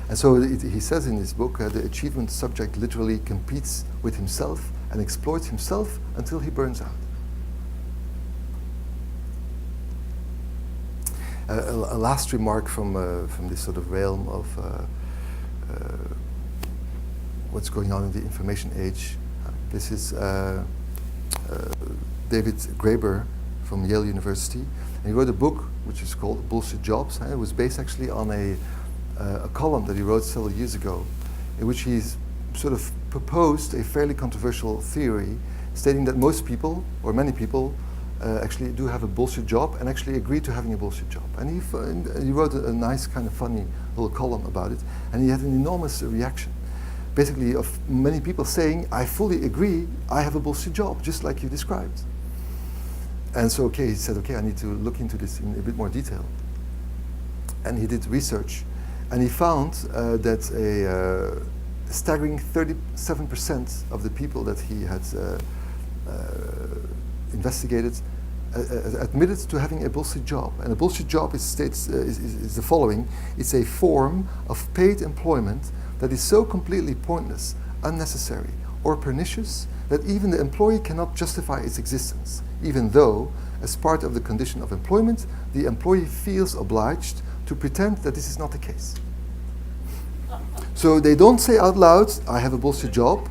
And so he says in his book, the achievement subject literally competes with himself and exploits himself until he burns out. A last remark from this sort of realm of what's going on in the information age. This is David Graeber from Yale University, and he wrote a book which is called Bullshit Jobs. It was based actually on a column that he wrote several years ago, in which he's sort of proposed a fairly controversial theory, stating that most people, or many people, actually do have a bullshit job and actually agree to having a bullshit job. And he wrote a nice kind of funny little column about it, and he had an enormous reaction, basically of many people saying, I fully agree, I have a bullshit job, just like you described. And so, he said, I need to look into this in a bit more detail. And he did research, and he found that a staggering 37% of the people that he had investigated admitted to having a bullshit job. And a bullshit job is the following. It's a form of paid employment that is so completely pointless, unnecessary, or pernicious that even the employee cannot justify its existence, even though, as part of the condition of employment, the employee feels obliged to pretend that this is not the case. So they don't say out loud, I have a bullshit job,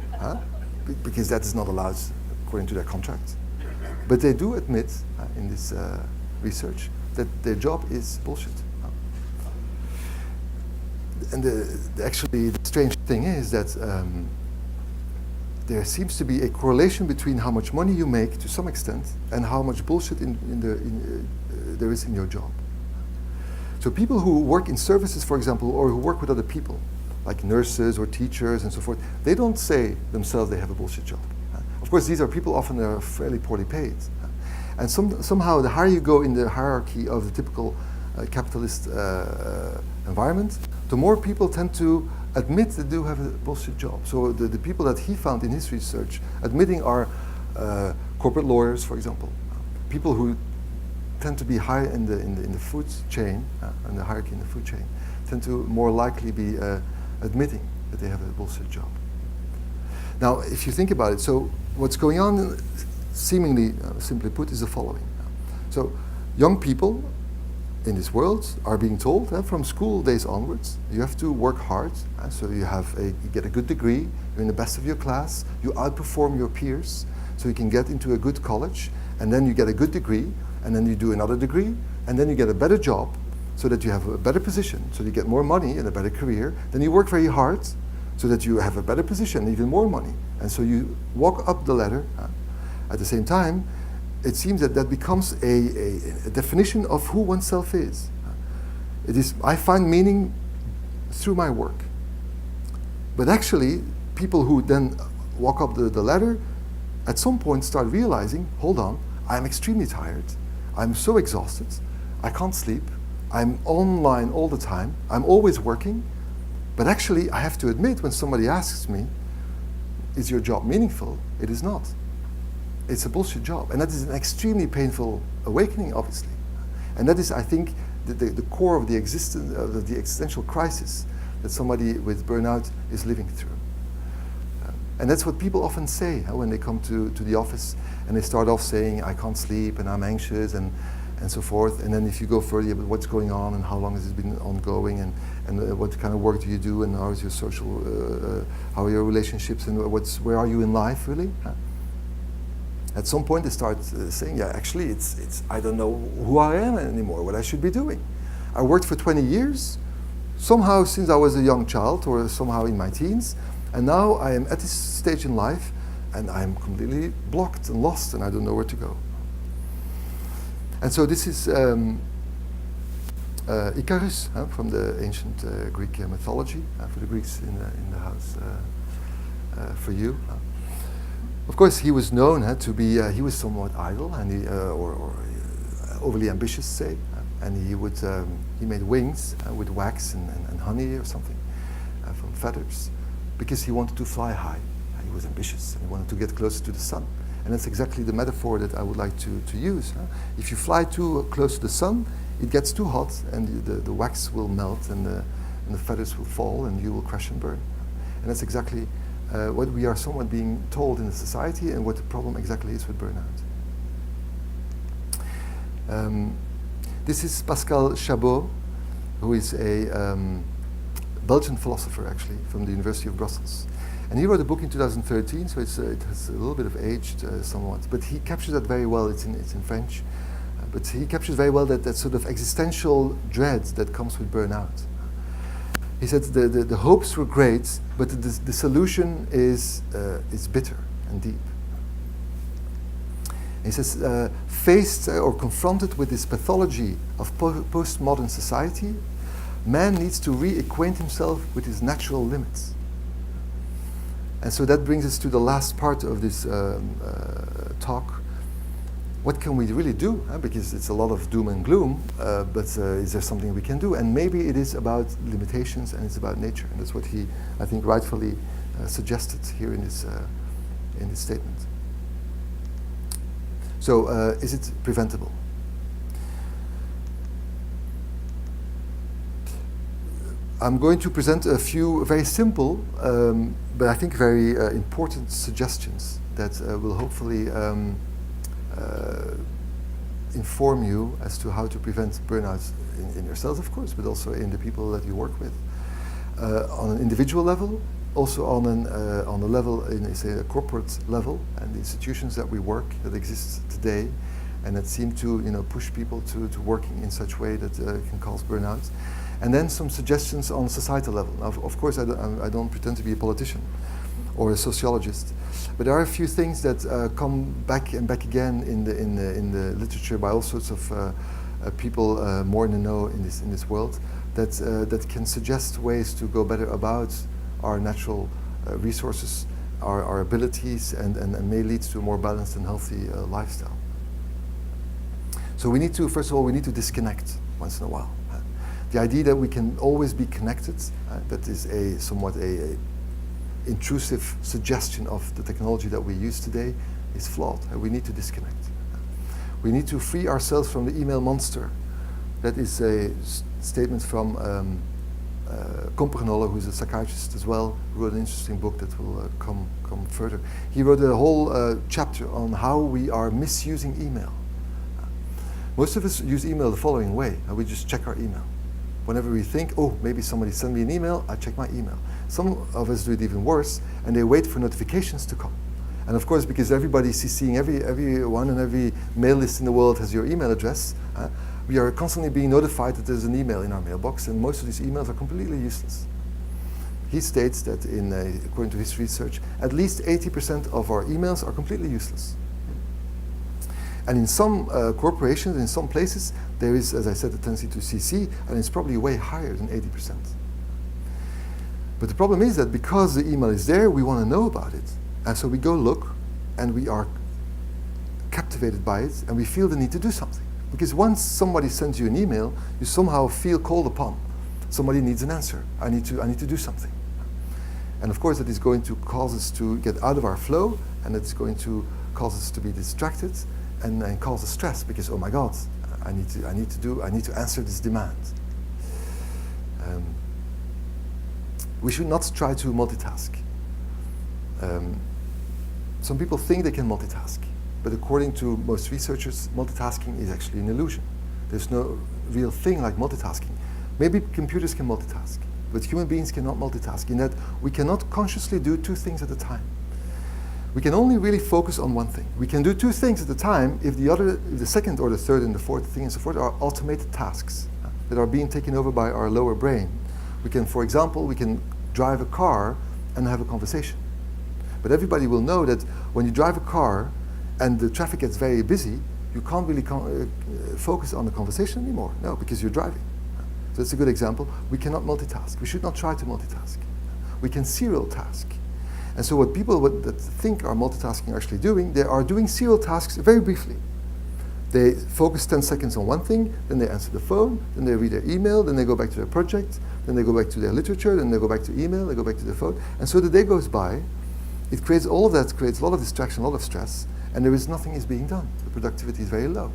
because that is not allowed according to their contract. But they do admit in this research that their job is bullshit. And actually, the strange thing is that there seems to be a correlation between how much money you make, to some extent, and how much bullshit there is in your job. So people who work in services, for example, or who work with other people, like nurses or teachers and so forth, they don't say themselves they have a bullshit job. Of course, these are people often are fairly poorly paid. And somehow, the higher you go in the hierarchy of the typical capitalist environment, the more people tend to admit they do have a bullshit job. So the people that he found in his research admitting are corporate lawyers, for example, people who tend to be high in the food chain, in the hierarchy in the food chain, tend to more likely be admitting that they have a bullshit job. Now, if you think about it, so what's going on, seemingly, simply put, is the following. So young people in this world are being told from school days onwards, you have to work hard. So you get a good degree, you're in the best of your class, you outperform your peers, so you can get into a good college, and then you get a good degree, and then you do another degree, and then you get a better job, so that you have a better position, so you get more money and a better career. Then you work very hard, so that you have a better position, even more money. And so you walk up the ladder. At the same time, it seems that becomes a definition of who oneself is. It is, I find meaning through my work. But actually, people who then walk up the ladder, at some point start realizing, hold on, I'm extremely tired. I'm so exhausted. I can't sleep. I'm online all the time. I'm always working. But actually, I have to admit, when somebody asks me, is your job meaningful? It is not. It's a bullshit job. And that is an extremely painful awakening, obviously. And that is, I think, the core of the existential crisis that somebody with burnout is living through. And that's what people often say when they come to the office, and they start off saying, I can't sleep, and I'm anxious, and so forth. And then if you go further, but what's going on, and how long has it been ongoing, and what kind of work do you do, and how is your social, how are your relationships, and where are you in life, really? At some point, they start saying, yeah, actually, it's I don't know who I am anymore, what I should be doing. I worked for 20 years, somehow since I was a young child, or somehow in my teens, and now I am at this stage in life, and I'm completely blocked and lost, and I don't know where to go. And so this is Icarus from the ancient Greek mythology, for the Greeks in the house, for you. Of course, he was known to be, he was somewhat idle, and or overly ambitious, say, and he made wings with wax and honey or something from feathers, because he wanted to fly high. He was ambitious, and he wanted to get closer to the sun. And that's exactly the metaphor that I would like to use. If you fly too close to the sun, it gets too hot, and the wax will melt, and the feathers will fall, and you will crash and burn. And that's exactly what we are somewhat being told in the society and what the problem exactly is with burnout. This is Pascal Chabot, who is a Belgian philosopher, actually, from the University of Brussels. And he wrote a book in 2013, so it has a little bit of aged somewhat. But he captures that very well. It's in French. But he captures very well that sort of existential dread that comes with burnout. He said the hopes were great, but the solution is bitter and deep. He says, faced or confronted with this pathology of postmodern society, man needs to reacquaint himself with his natural limits. And so that brings us to the last part of this talk. What can we really do? Because it's a lot of doom and gloom, but is there something we can do? And maybe it is about limitations and it's about nature. And that's what he, I think, rightfully suggested here in this statement. So is it preventable? I'm going to present a few very simple, but I think very important suggestions that will hopefully inform you as to how to prevent burnout in yourselves, of course, but also in the people that you work with. On an individual level, also on a level, in say a corporate level, and the institutions that we work that exist today, and that seem to push people to working in such way that can cause burnout. And then some suggestions on societal level. Now, of course, I don't pretend to be a politician or a sociologist, but there are a few things that come back and back again in the literature by all sorts of people more in the know in this world that can suggest ways to go better about our natural resources, our abilities, and may lead to a more balanced and healthy lifestyle. So we need to, first of all, we need to disconnect once in a while. The idea that we can always be connected, that is a somewhat a intrusive suggestion of the technology that we use today, is flawed. We need to disconnect. We need to free ourselves from the email monster. That is a statement from Kompernolle, who's a psychiatrist as well, who wrote an interesting book that will come further. He wrote a whole chapter on how we are misusing email. Most of us use email the following way. We just check our email. Whenever we think, oh, maybe somebody sent me an email, I check my email. Some of us do it even worse, and they wait for notifications to come. And of course, because everybody's seeing everyone and every mail list in the world has your email address, we are constantly being notified that there's an email in our mailbox, and most of these emails are completely useless. He states that, according to his research, at least 80% of our emails are completely useless. And in some corporations, in some places, there is, as I said, a tendency to CC, and it's probably way higher than 80%. But the problem is that because the email is there, we want to know about it. And so we go look, and we are captivated by it, and we feel the need to do something. Because once somebody sends you an email, you somehow feel called upon. Somebody needs an answer. I need to do something. And of course, that is going to cause us to get out of our flow, and it's going to cause us to be distracted, and cause us stress because, oh my God, I need to answer this demand. We should not try to multitask. Some people think they can multitask, but according to most researchers, multitasking is actually an illusion. There's no real thing like multitasking. Maybe computers can multitask, but human beings cannot multitask in that we cannot consciously do two things at a time. We can only really focus on one thing. We can do two things at a time if the second or the third and the fourth thing and so forth are automated tasks that are being taken over by our lower brain. We can, for example, drive a car and have a conversation. But everybody will know that when you drive a car and the traffic gets very busy, you can't really focus on the conversation anymore. No, because you're driving. So that's a good example. We cannot multitask. We should not try to multitask. We can serial task. And so what people that think are multitasking are actually doing, they are doing serial tasks very briefly. They focus 10 seconds on one thing, then they answer the phone, then they read their email, then they go back to their project, then they go back to their literature, then they go back to email, they go back to their phone. And so the day goes by, it creates all of that, creates a lot of distraction, a lot of stress, and nothing is being done. The productivity is very low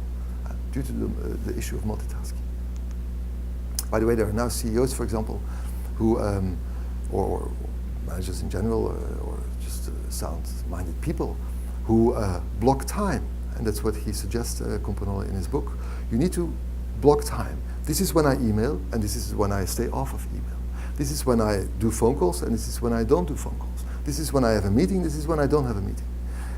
due to the issue of multitasking. By the way, there are now CEOs, for example, who, or managers in general, or just sound-minded people who block time. And that's what he suggests, Companol, in his book. You need to block time. This is when I email, and this is when I stay off of email. This is when I do phone calls, and this is when I don't do phone calls. This is when I have a meeting, this is when I don't have a meeting.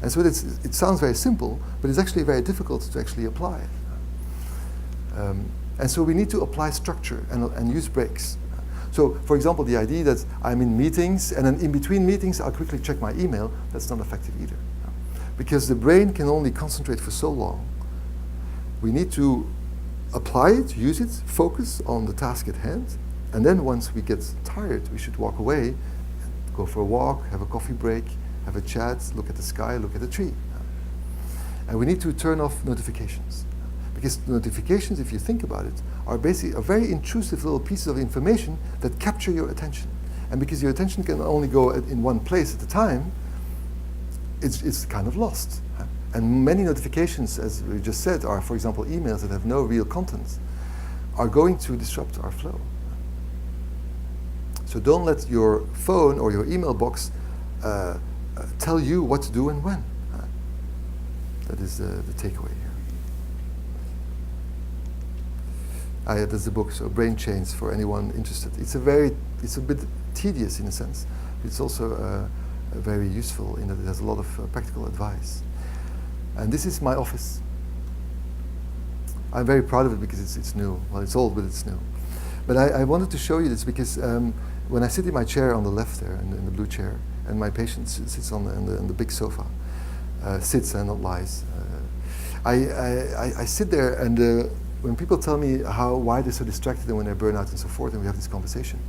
And so it sounds very simple, but it's actually very difficult to actually apply it. And so we need to apply structure and use breaks. So, for example, the idea that I'm in meetings, and then in between meetings I'll quickly check my email, that's not effective either. Because the brain can only concentrate for so long. We need to apply it, use it, focus on the task at hand, and then once we get tired, we should walk away, go for a walk, have a coffee break, have a chat, look at the sky, look at a tree. And we need to turn off notifications. Because notifications, if you think about it, are basically a very intrusive little pieces of information that capture your attention. And because your attention can only go in one place at a time, it's kind of lost. And many notifications, as we just said, are, for example, emails that have no real content, are going to disrupt our flow. So don't let your phone or your email box tell you what to do and when. That is the takeaway here. That's the book, so Brain Chains, for anyone interested. It's a bit tedious in a sense. It's also very useful in that it has a lot of practical advice. And this is my office. I'm very proud of it because it's new. Well, it's old, but it's new. But I wanted to show you this because when I sit in my chair on the left there, in the blue chair, and my patient sits on the big sofa, sits and not lies, I sit there, and when people tell me why they're so distracted and when they're burnt out and so forth, and we have this conversation,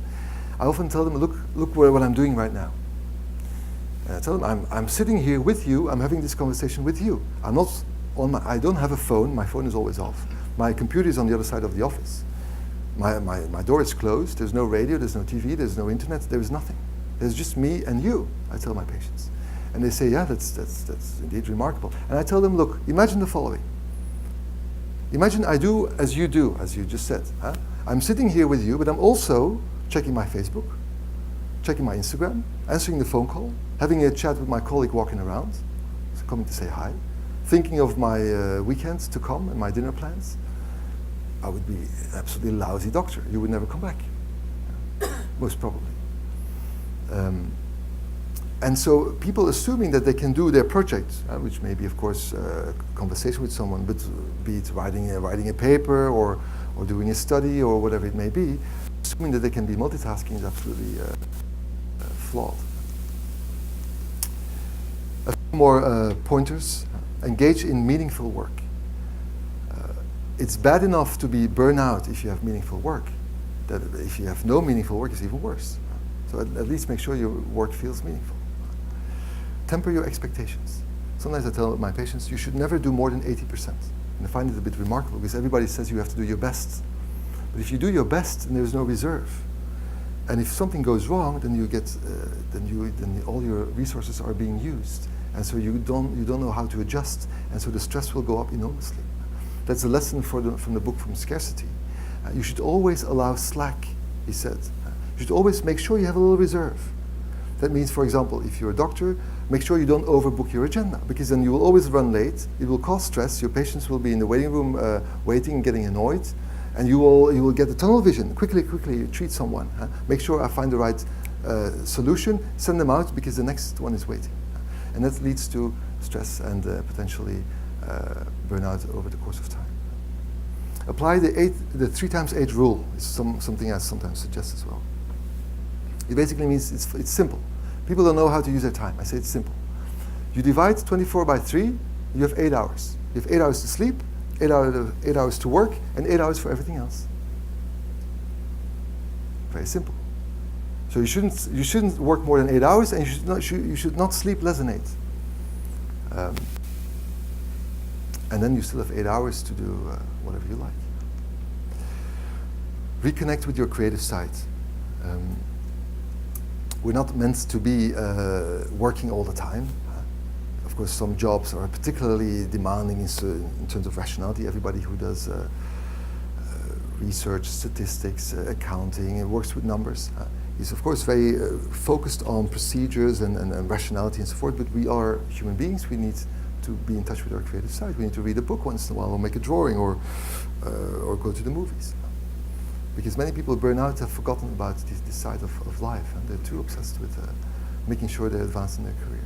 I often tell them, look what I'm doing right now. And I tell them, I'm sitting here with you, I'm having this conversation with you. I'm not I don't have a phone, my phone is always off. My computer is on the other side of the office. My door is closed, there's no radio, there's no TV, there's no internet, there is nothing. There's just me and you, I tell my patients. And they say, yeah, that's indeed remarkable. And I tell them, look, imagine the following. Imagine I do, as you just said. I'm sitting here with you, but I'm also checking my Facebook, checking my Instagram, answering the phone call, having a chat with my colleague walking around, coming to say hi, thinking of my weekends to come and my dinner plans. I would be an absolutely lousy doctor. You would never come back, most probably. And so people assuming that they can do their project, which may be, of course, a conversation with someone, but be it writing a paper or doing a study or whatever it may be, assuming that they can be multitasking is absolutely flawed. A few more pointers. Engage in meaningful work. It's bad enough to be burned out if you have meaningful work. That if you have no meaningful work, it's even worse. So at least make sure your work feels meaningful. Temper your expectations. Sometimes I tell my patients, you should never do more than 80%. And I find it a bit remarkable because everybody says you have to do your best. But if you do your best, then there's no reserve. And if something goes wrong, then you get, then all your resources are being used. And so you don't know how to adjust. And so the stress will go up enormously. That's a lesson from the book from Scarcity. You should always allow slack, he said. You should always make sure you have a little reserve. That means, for example, if you're a doctor, make sure you don't overbook your agenda, because then you will always run late. It will cause stress. Your patients will be in the waiting room waiting, getting annoyed, and you will get the tunnel vision. Quickly treat someone. Make sure I find the right solution, send them out, because the next one is waiting. And that leads to stress and potentially burnout over the course of time. Apply the 3 times 8 rule. Is something I sometimes suggest as well. It basically means it's simple. People don't know how to use their time. I say it's simple. You divide 24 by 3, you have 8 hours. You have 8 hours to sleep, 8 hours to work, and 8 hours for everything else. Very simple. So you shouldn't work more than 8 hours, and you should not sleep less than 8. And then you still have 8 hours to do whatever you like. Reconnect with your creative side. We're not meant to be working all the time. Of course, some jobs are particularly demanding in terms of rationality. Everybody who does research, statistics, accounting, and works with numbers, He's of course very focused on procedures and rationality and so forth, but we are human beings. We need to be in touch with our creative side. We need to read a book once in a while, or make a drawing, or go to the movies. Because many people burn out, have forgotten about this side of life, and they're too obsessed with making sure they advance in their career.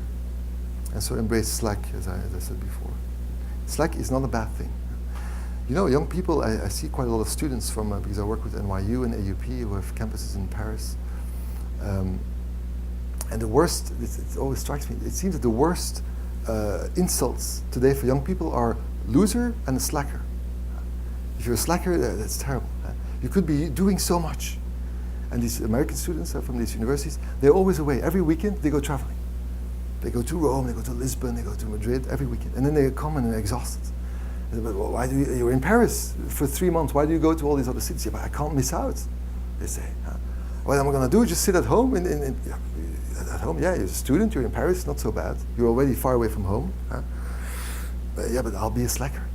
And so embrace slack, as I said before. Slack is not a bad thing. You know, young people, I see quite a lot of students from, because I work with NYU and AUP, who have campuses in Paris. And the worst, it always strikes me, it seems that the worst insults today for young people are loser and a slacker. If you're a slacker, that's terrible. You could be doing so much. And these American students from these universities, they're always away. Every weekend, they go traveling. They go to Rome, they go to Lisbon, they go to Madrid every weekend. And then they come and they're exhausted. They say, well, why do you're in Paris for 3 months. Why do you go to all these other cities? Yeah, but I can't miss out, they say. What am I going to do? Just sit at home? At home, yeah, you're a student, you're in Paris, not so bad. You're already far away from home. But yeah, but I'll be a slacker.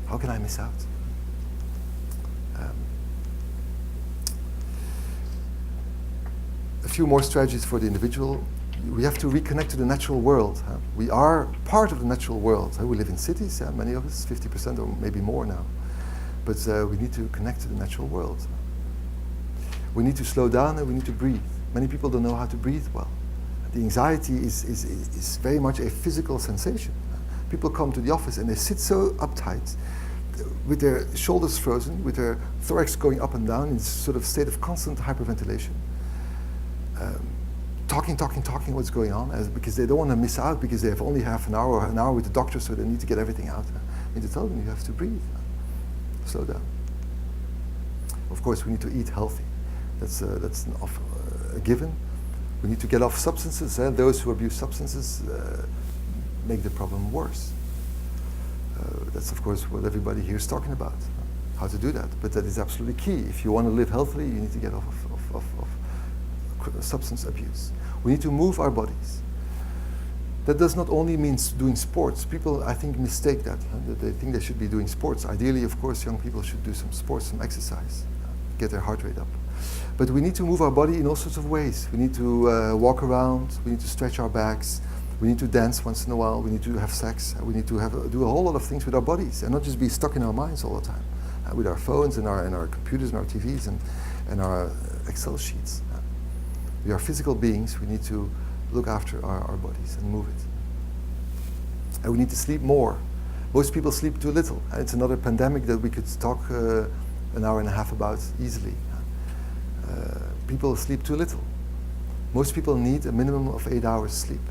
How can I miss out? A few more strategies for the individual. We have to reconnect to the natural world. We are part of the natural world. We live in cities, many of us, 50% or maybe more now. But we need to connect to the natural world. We need to slow down and we need to breathe. Many people don't know how to breathe well. The anxiety is very much a physical sensation. People come to the office and they sit so uptight, with their shoulders frozen, with their thorax going up and down in this sort of state of constant hyperventilation. Talking what's going on, because they don't want to miss out, because they have only half an hour or an hour with the doctor, so they need to get everything out. I need to tell them, you have to breathe. Slow down. Of course, we need to eat healthy. That's a given. We need to get off substances. Those who abuse substances make the problem worse. That's, of course, what everybody here is talking about, how to do that. But that is absolutely key. If you want to live healthily, you need to get off of substance abuse. We need to move our bodies. That does not only mean doing sports. People, I think, mistake that. They think they should be doing sports. Ideally, of course, young people should do some sports, some exercise, get their heart rate up. But we need to move our body in all sorts of ways. We need to walk around. We need to stretch our backs. We need to dance once in a while. We need to have sex. We need to do a whole lot of things with our bodies and not just be stuck in our minds all the time, with our phones and our computers and our TVs and our Excel sheets. We are physical beings. We need to look after our bodies and move it. And we need to sleep more. Most people sleep too little. It's another pandemic that we could talk an hour and a half about easily. People sleep too little. Most people need a minimum of 8 hours sleep.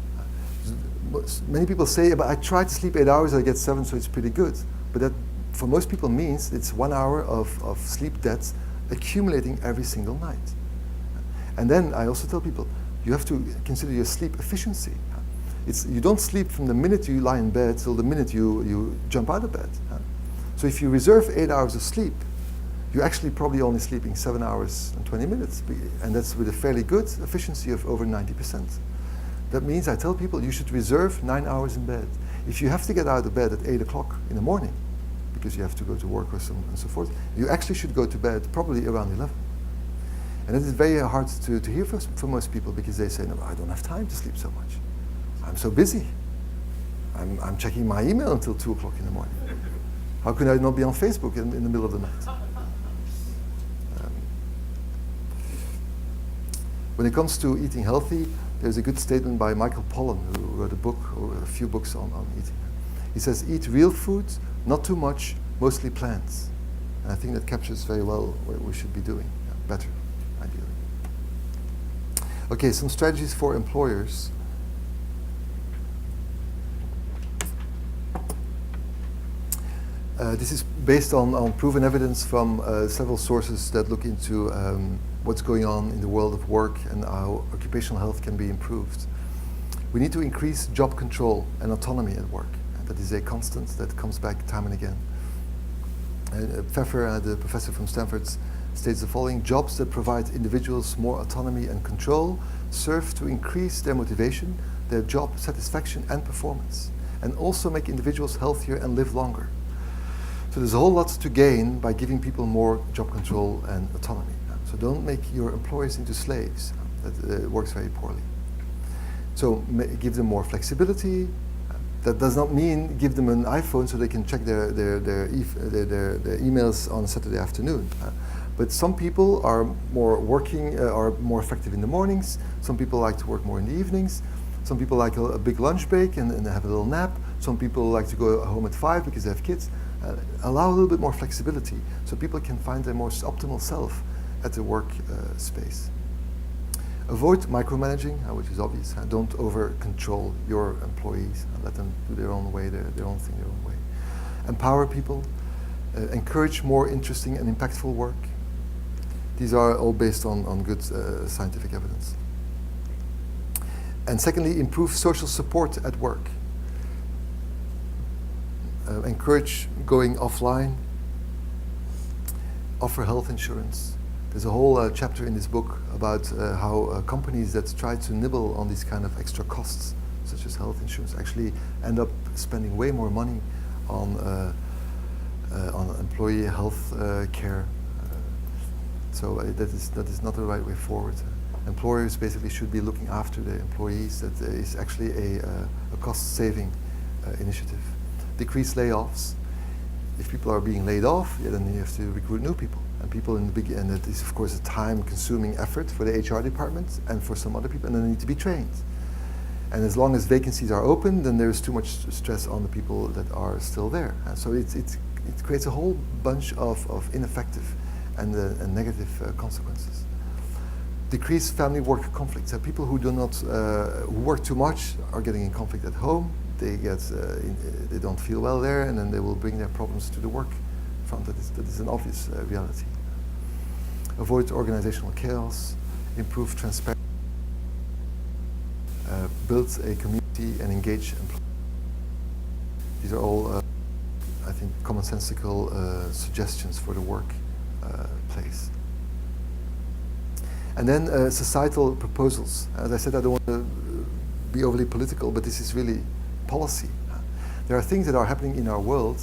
Many people say, but I try to sleep 8 hours, I get 7, so it's pretty good. But that, for most people, means it's 1 hour of sleep debts accumulating every single night. And then I also tell people, you have to consider your sleep efficiency. You don't sleep from the minute you lie in bed till the minute you jump out of bed. So if you reserve 8 hours of sleep, you're actually probably only sleeping 7 hours and 20 minutes. And that's with a fairly good efficiency of over 90%. That means I tell people you should reserve 9 hours in bed. If you have to get out of bed at 8 o'clock in the morning, because you have to go to work or and so forth, you actually should go to bed probably around 11. And it is very hard to hear for most people, because they say, no, I don't have time to sleep so much. I'm so busy. I'm checking my email until 2 o'clock in the morning. How can I not be on Facebook in the middle of the night? When it comes to eating healthy, there's a good statement by Michael Pollan, who wrote a book or a few books on eating. He says, eat real food, not too much, mostly plants. And I think that captures very well what we should be doing, better, ideally. Okay, some strategies for employers. This is based on proven evidence from several sources that look into what's going on in the world of work and how occupational health can be improved. We need to increase job control and autonomy at work. That is a constant that comes back time and again. Pfeffer, the professor from Stanford, states the following: jobs that provide individuals more autonomy and control serve to increase their motivation, their job satisfaction and performance, and also make individuals healthier and live longer. So there's a whole lot to gain by giving people more job control and autonomy. So don't make your employers into slaves. That works very poorly. So give them more flexibility. That does not mean give them an iPhone so they can check their emails on Saturday afternoon. But some people are more effective in the mornings. Some people like to work more in the evenings. Some people like a big lunch break and have a little nap. Some people like to go home at 5 because they have kids. Allow a little bit more flexibility so people can find their most optimal self at the work space. Avoid micromanaging, which is obvious. Don't over-control your employees. Let them do their own way, their own thing, their own way. Empower people. Encourage more interesting and impactful work. These are all based on good scientific evidence. And secondly, improve social support at work. Encourage going offline. Offer health insurance. There's a whole chapter in this book about how companies that try to nibble on these kind of extra costs, such as health insurance, actually end up spending way more money on employee health care. So that is not the right way forward. Employers basically should be looking after their employees. That is actually a cost-saving initiative. Decrease layoffs. If people are being laid off, then you have to recruit new people. And people in the beginning, and that is of course a time-consuming effort for the HR department and for some other people, and they need to be trained. And as long as vacancies are open, then there is too much stress on the people that are still there. And so it creates a whole bunch of ineffective and negative consequences. Decrease family-work conflicts. So people who who work too much are getting in conflict at home. They they don't feel well there, and then they will bring their problems to the work front. That is an obvious reality. Avoid organizational chaos. Improve transparency. Build a community and engage employees. These are all, I think, commonsensical suggestions for the workplace. And then societal proposals. As I said, I don't want to be overly political, but this is really policy. There are things that are happening in our world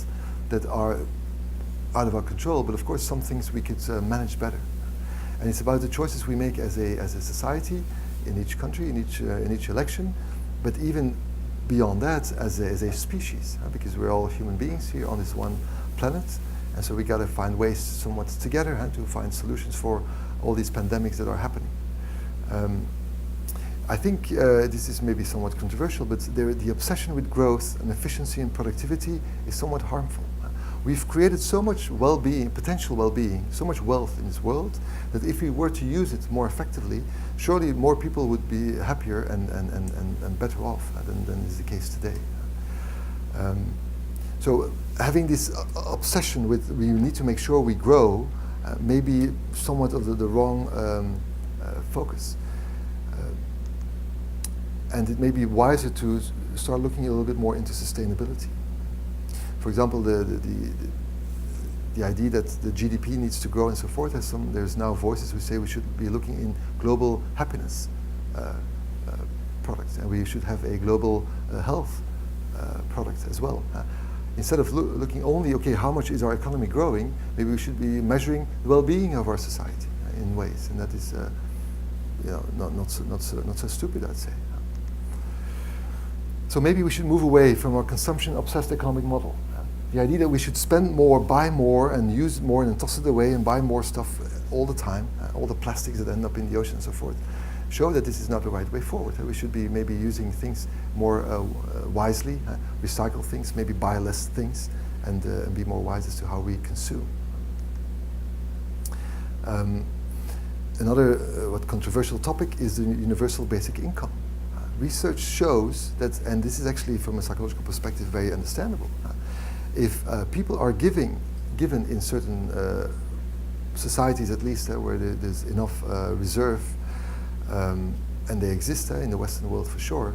that are out of our control, but of course some things we could manage better. And it's about the choices we make as a society, in each country, in each election, but even beyond that as a species, because we're all human beings here on this one planet, and so we got to find ways somewhat together to find solutions for all these pandemics that are happening. I think this is maybe somewhat controversial, but the obsession with growth and efficiency and productivity is somewhat harmful. We've created so much well-being, potential well-being, so much wealth in this world, that if we were to use it more effectively, surely more people would be happier and better off than is the case today. So having this obsession with we need to make sure we grow may be somewhat of the wrong focus. And it may be wiser to start looking a little bit more into sustainability. For example, the idea that the GDP needs to grow and so forth, there's now voices who say we should be looking in global happiness products, and we should have a global health product as well. Instead of looking only, okay, how much is our economy growing, maybe we should be measuring the well-being of our society in ways, and that is not so stupid, I'd say. So maybe we should move away from our consumption-obsessed economic model. The idea that we should spend more, buy more, and use more, and then toss it away and buy more stuff all the time, all the plastics that end up in the ocean and so forth, show that this is not the right way forward. We should be maybe using things more wisely, recycle things, maybe buy less things, and be more wise as to how we consume. Another controversial topic is the universal basic income. Research shows that, and this is actually from a psychological perspective very understandable, if people are given in certain societies at least where there's enough reserve, and they exist in the Western world for sure,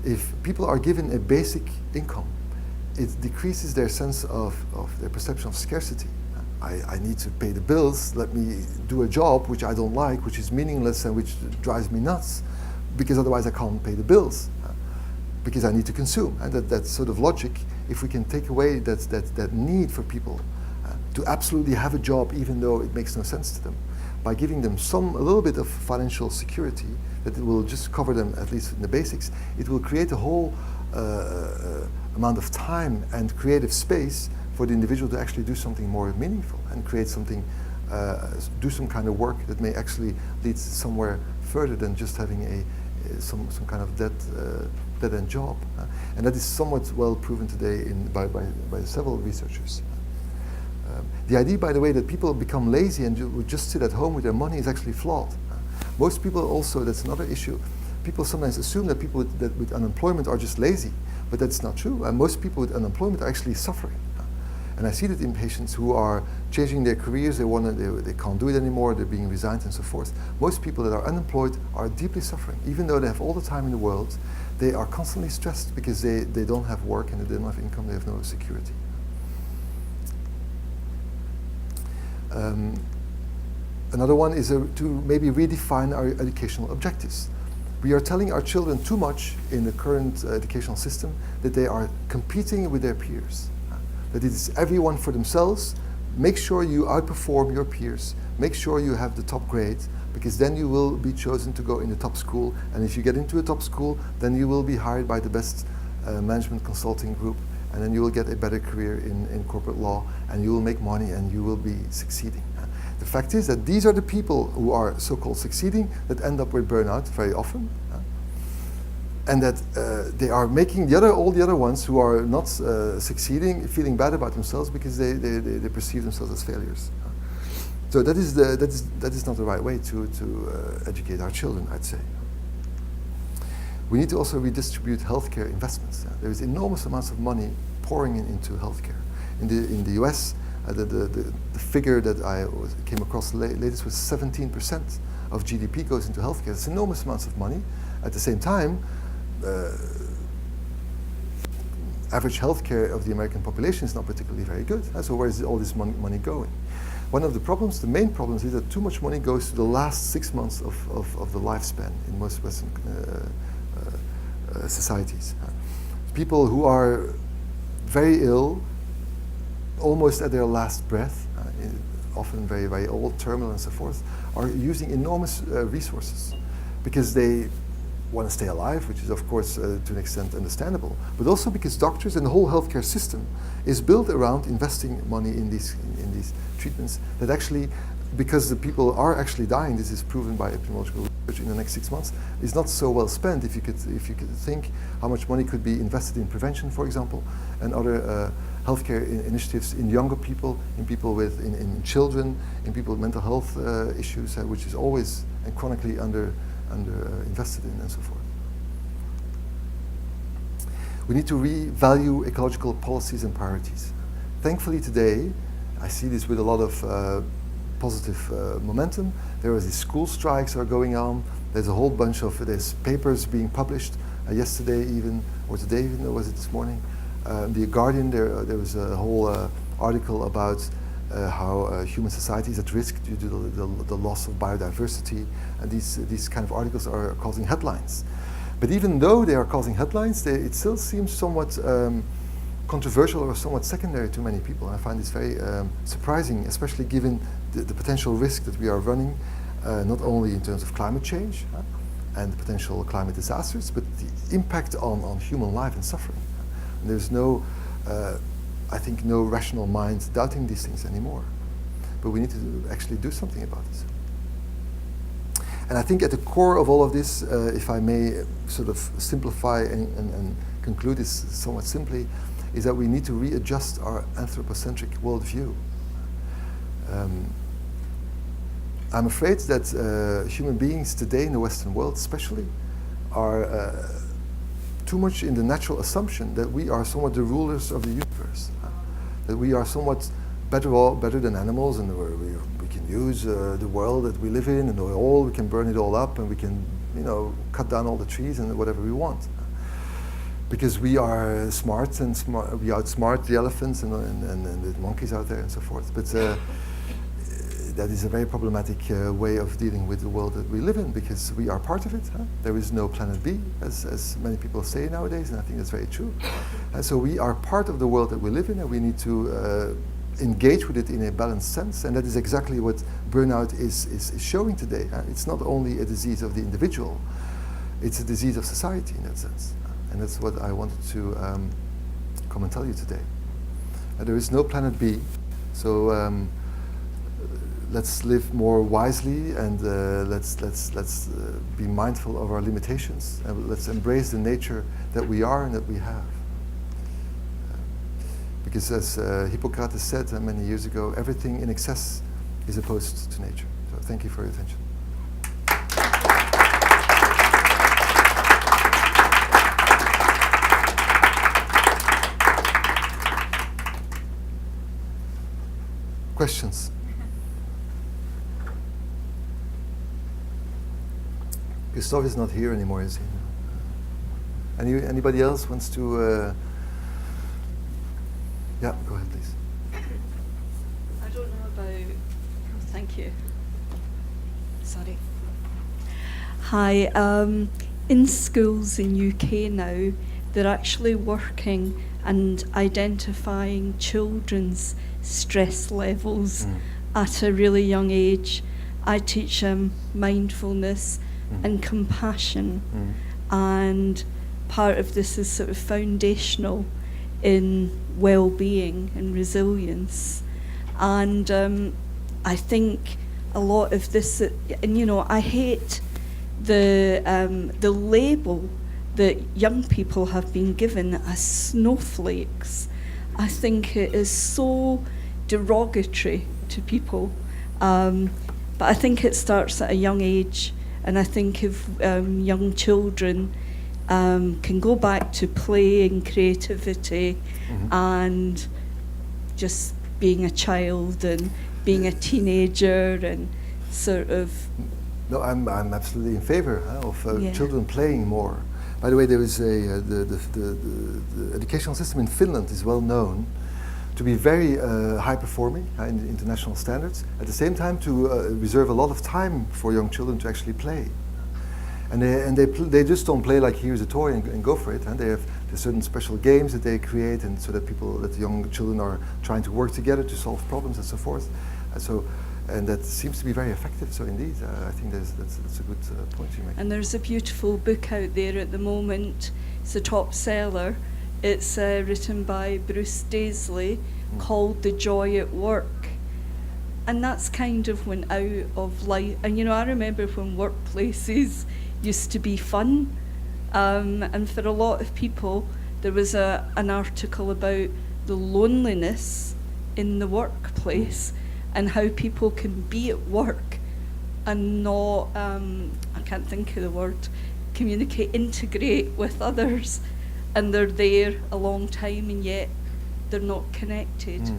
if people are given a basic income, it decreases their sense of their perception of scarcity. I need to pay the bills, let me do a job which I don't like, which is meaningless and which drives me nuts, because otherwise I can't pay the bills, because I need to consume. And that sort of logic, if we can take away that need for people to absolutely have a job even though it makes no sense to them, by giving them a little bit of financial security, that it will just cover them at least in the basics, it will create a whole amount of time and creative space for the individual to actually do something more meaningful and create something, do some kind of work that may actually lead somewhere further than just having some kind of dead-end job. And that is somewhat well proven today by several researchers. The idea, by the way, that people become lazy and would just sit at home with their money is actually flawed. Most people also, that's another issue, people sometimes assume that people with unemployment are just lazy, but that's not true. And most people with unemployment are actually suffering. And I see that in patients who are changing their careers, they can't do it anymore, they're being resigned and so forth. Most people that are unemployed are deeply suffering. Even though they have all the time in the world, they are constantly stressed because they don't have work and they don't have income, they have no security. Another one is to maybe redefine our educational objectives. We are telling our children too much in the current educational system that they are competing with their peers. That it is everyone for themselves. Make sure you outperform your peers. Make sure you have the top grade, because then you will be chosen to go in the top school. And if you get into a top school, then you will be hired by the best management consulting group. And then you will get a better career in corporate law, and you will make money and you will be succeeding. The fact is that these are the people who are so-called succeeding that end up with burnout very often. And that they are making all the other ones who are not succeeding feeling bad about themselves because they perceive themselves as failures. So that is not the right way to educate our children, I'd say. We need to also redistribute healthcare investments. There is enormous amounts of money pouring into healthcare. In the US, the figure that I came across latest was 17% of GDP goes into healthcare. It's enormous amounts of money. At the same time, average healthcare of the American population is not particularly very good. So where is all this money going? One of the main problems is that too much money goes to the last 6 months of the lifespan in most Western societies. People who are very ill, almost at their last breath, often very, very old, terminal and so forth, are using enormous resources because they want to stay alive, which is of course to an extent understandable, but also because doctors and the whole healthcare system is built around investing money in these treatments that actually, because the people are actually dying, this is proven by epidemiological research in the next 6 months, is not so well spent if you could think how much money could be invested in prevention, for example, and other healthcare initiatives in younger people, in children, in people with mental health issues, which is always and chronically under invested in and so forth. We need to revalue ecological policies and priorities. Thankfully today, I see this with a lot of positive momentum. There are these school strikes are going on. There's a whole bunch of papers being published yesterday even, or today even, or was it this morning? The Guardian, there was a whole article about how human society is at risk due to the loss of biodiversity, and these kind of articles are causing headlines. But even though they are causing headlines, it still seems somewhat controversial or somewhat secondary to many people. And I find this very surprising, especially given the potential risk that we are running, not only in terms of climate change and potential climate disasters, but the impact on human life and suffering. And there's no I think no rational mind doubting these things anymore. But we need to actually do something about this. And I think at the core of all of this, if I may sort of simplify and conclude this somewhat simply, is that we need to readjust our anthropocentric worldview. I'm afraid that human beings today in the Western world especially are too much in the natural assumption that we are somewhat the rulers of the universe, that we are somewhat better than animals, and we can use the world that we live in, and we can burn it all up, and we can, cut down all the trees and whatever we want, because we are smart and we outsmart the elephants and the monkeys out there and so forth. But that is a very problematic way of dealing with the world that we live in, because we are part of it. There is no planet B, as many people say nowadays, and I think that's very true. And so we are part of the world that we live in, and we need to engage with it in a balanced sense, and that is exactly what burnout is showing today. It's not only a disease of the individual, it's a disease of society in that sense. And that's what I wanted to come and tell you today. There is no planet B, so let's live more wisely, and let's be mindful of our limitations, and let's embrace the nature that we are and that we have. Because as Hippocrates said many years ago, everything in excess is opposed to nature. So thank you for your attention. Questions? Christophe is not here anymore, is he? Anybody else wants to? Yeah, go ahead, please. I don't know about. Oh, thank you. Sorry. Hi. In schools in UK now, they're actually working and identifying children's stress levels at a really young age. I teach them mindfulness and compassion, and part of this is sort of foundational in well-being and resilience. And I think a lot of this, and you know, I hate the label that young people have been given as snowflakes. I think it is so derogatory to people, but I think it starts at a young age, and I think if young children can go back to play and creativity and just being a child and being a teenager and sort of... No, I'm absolutely in favor of children playing more. By the way, there is the educational system in Finland is well known to be very high performing in international standards. At the same time, to reserve a lot of time for young children to actually play. And they just don't play like here's a toy and go for it. And they have certain special games that they create, and so that young children are trying to work together to solve problems and so forth. And that seems to be very effective. So indeed, I think that's a good point you make. And there's a beautiful book out there at the moment. It's a top seller. It's written by Bruce Daisley, called The Joy at Work. And that's kind of went out of life. And you know, I remember when workplaces used to be fun. And for a lot of people, there was an article about the loneliness in the workplace and how people can be at work and not, I can't think of the word, integrate with others. And they're there a long time, and yet they're not connected.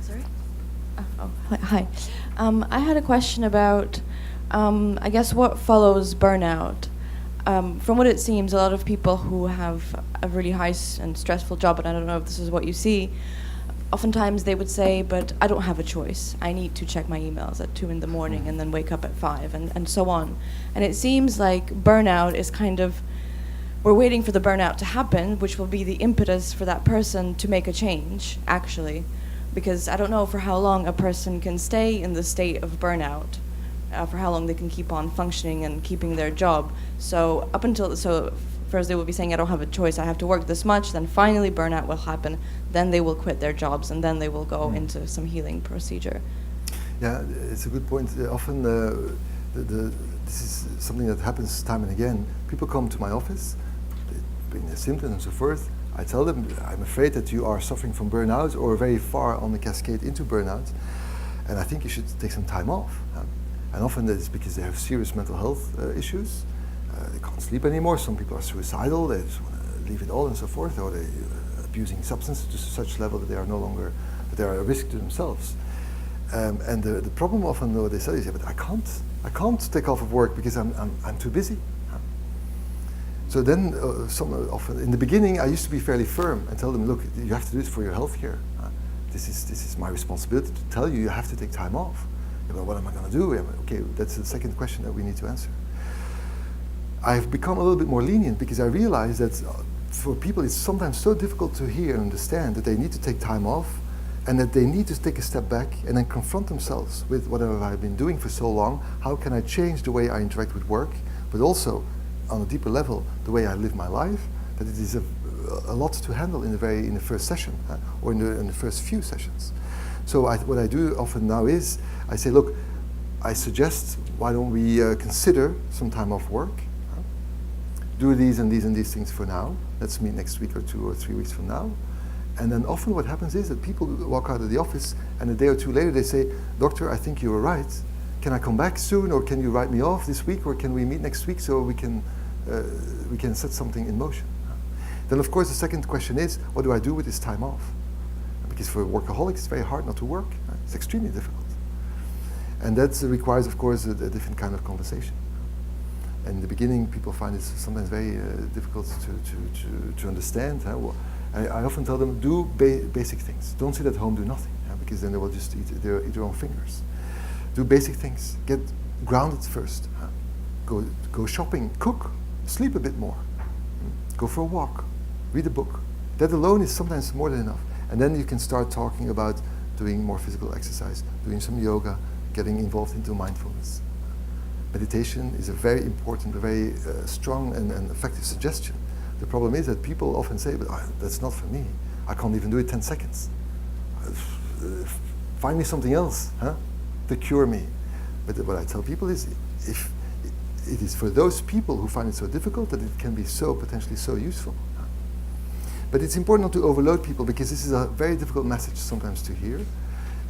Sorry? Hi. I had a question about, I guess, what follows burnout. From what it seems, a lot of people who have a really high and stressful job, and I don't know if this is what you see, oftentimes they would say, but I don't have a choice. I need to check my emails at 2 a.m. and then wake up at 5 and so on. And it seems like burnout is kind of, we're waiting for the burnout to happen, which will be the impetus for that person to make a change, actually. Because I don't know for how long a person can stay in the state of burnout, for how long they can keep on functioning and keeping their job. So first they will be saying, I don't have a choice, I have to work this much, then finally burnout will happen, then they will quit their jobs, and then they will go into some healing procedure. Yeah, it's a good point. Often this is something that happens time and again. People come to my office, they bring their symptoms and so forth. I tell them, I'm afraid that you are suffering from burnout or very far on the cascade into burnout, and I think you should take some time off. And often that is because they have serious mental health issues. They can't sleep anymore. Some people are suicidal. They just want to leave it all and so forth, or they abusing substances to such level that they are no longer, that they are a risk to themselves. And the problem often, though, they say is, yeah, but I can't take off of work because I'm too busy. So then, often in the beginning, I used to be fairly firm and tell them, look, you have to do this for your health care. This is my responsibility to tell you. You have to take time off. But what am I going to do? Okay, that's the second question that we need to answer. I've become a little bit more lenient because I realize that for people it's sometimes so difficult to hear and understand that they need to take time off and that they need to take a step back and then confront themselves with whatever I've been doing for so long. How can I change the way I interact with work, but also on a deeper level, the way I live my life, that it is a lot to handle in the first session or in the first few sessions. So what I do often now is I say, look, I suggest why don't we consider some time off work, do these and these and these things for now. Let's meet next week or 2 or 3 weeks from now. And then often what happens is that people walk out of the office and a day or two later they say, doctor, I think you were right. Can I come back soon, or can you write me off this week, or can we meet next week so we can set something in motion? Then of course the second question is, what do I do with this time off? Because for workaholics it's very hard not to work. It's extremely difficult. And that requires of course a different kind of conversation. In the beginning, people find it sometimes very difficult to understand. I often tell them, do basic things. Don't sit at home, do nothing, because then they will just eat their own fingers. Do basic things. Get grounded first. Go shopping, cook, sleep a bit more. Go for a walk, read a book. That alone is sometimes more than enough. And then you can start talking about doing more physical exercise, doing some yoga, getting involved into mindfulness. Meditation is a very important, a very strong and effective suggestion. The problem is that people often say, but that's not for me. I can't even do it 10 seconds. Find me something else to cure me. But what I tell people is, if it is for those people who find it so difficult, that it can be so potentially so useful. But it's important not to overload people, because this is a very difficult message sometimes to hear.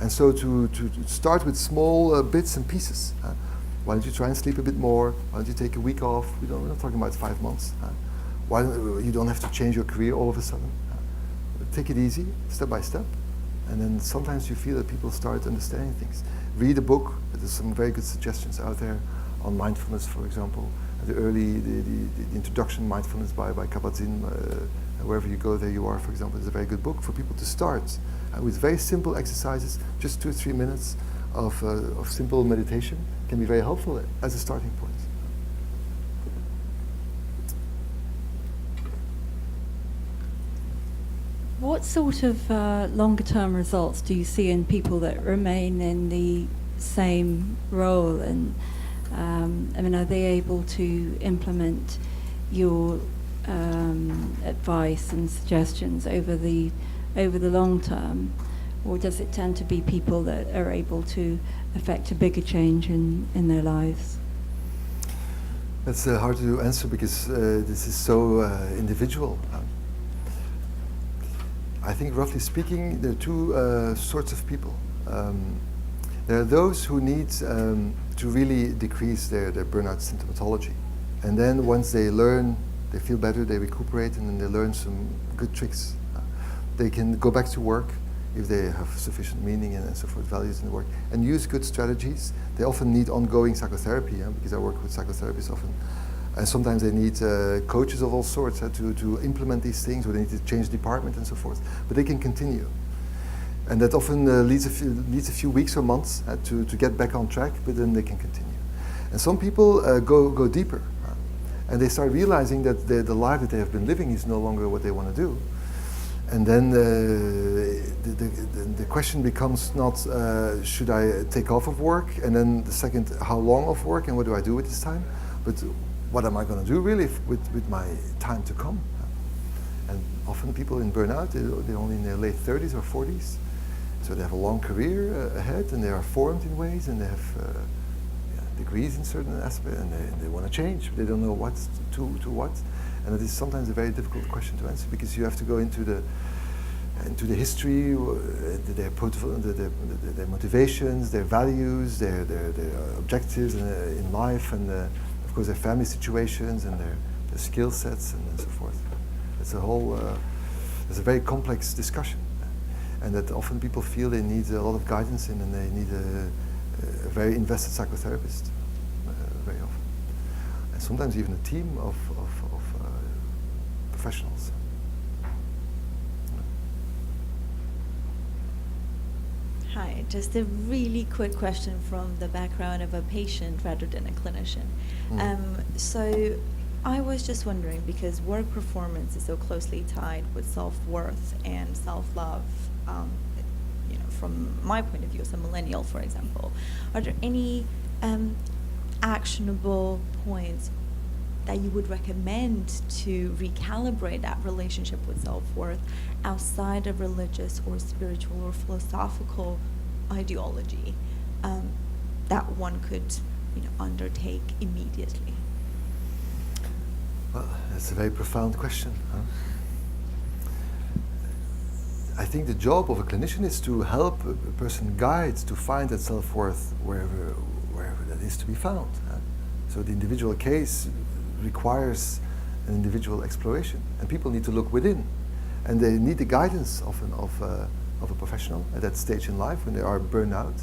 And so to start with small bits and pieces. Why don't you try and sleep a bit more? Why don't you take a week off? We're not talking about 5 months. Why you don't have to change your career all of a sudden. Take it easy, step by step. And then sometimes you feel that people start understanding things. Read a book. There's some very good suggestions out there on mindfulness, for example. The introduction mindfulness by Kabat-Zinn, wherever you go, there you are, for example, is a very good book for people to start with very simple exercises, just 2 or 3 minutes of simple meditation can be very helpful as a starting point. What sort of longer-term results do you see in people that remain in the same role? And I mean, are they able to implement your advice and suggestions over the long term, or does it tend to be people that are able to affect a bigger change in their lives? That's hard to answer, because this is so individual. I think, roughly speaking, there are 2 sorts of people. There are those who need to really decrease their burnout symptomatology. And then once they learn, they feel better, they recuperate, and then they learn some good tricks. They can go back to work if they have sufficient meaning and so forth, values in the work, and use good strategies. They often need ongoing psychotherapy, because I work with psychotherapists often. And sometimes they need coaches of all sorts to implement these things, or they need to change department and so forth. But they can continue. And that often needs a few weeks or months to get back on track, but then they can continue. And some people go deeper, and they start realizing that the life that they have been living is no longer what they want to do. And then the question becomes not, should I take off of work? And then the second, how long off work, and what do I do with this time? But what am I going to do really with my time to come? And often people in burnout, they're only in their late 30s or 40s. So they have a long career ahead, and they are formed in ways, and they have degrees in certain aspects, and they want to change. They don't know what to what. And it is sometimes a very difficult question to answer, because you have to go into the history, their motivations, their values, their objectives in life, and of course their family situations and their skill sets and so forth. It's a very complex discussion, and that often people feel they need a lot of guidance in, and they need a very invested psychotherapist very often, and sometimes even a team of professionals. Hi, Hi, just a really quick question from the background of a patient rather than a clinician. So I was just wondering, because work performance is so closely tied with self-worth and self-love, from my point of view as a millennial, for example, are there any actionable points that you would recommend to recalibrate that relationship with self-worth outside of religious or spiritual or philosophical ideology that one could undertake immediately? Well, that's a very profound question. I think the job of a clinician is to help a person guide to find that self-worth wherever that is to be found. So the individual case requires an individual exploration, and people need to look within, and they need the guidance of a professional at that stage in life when they are burned out.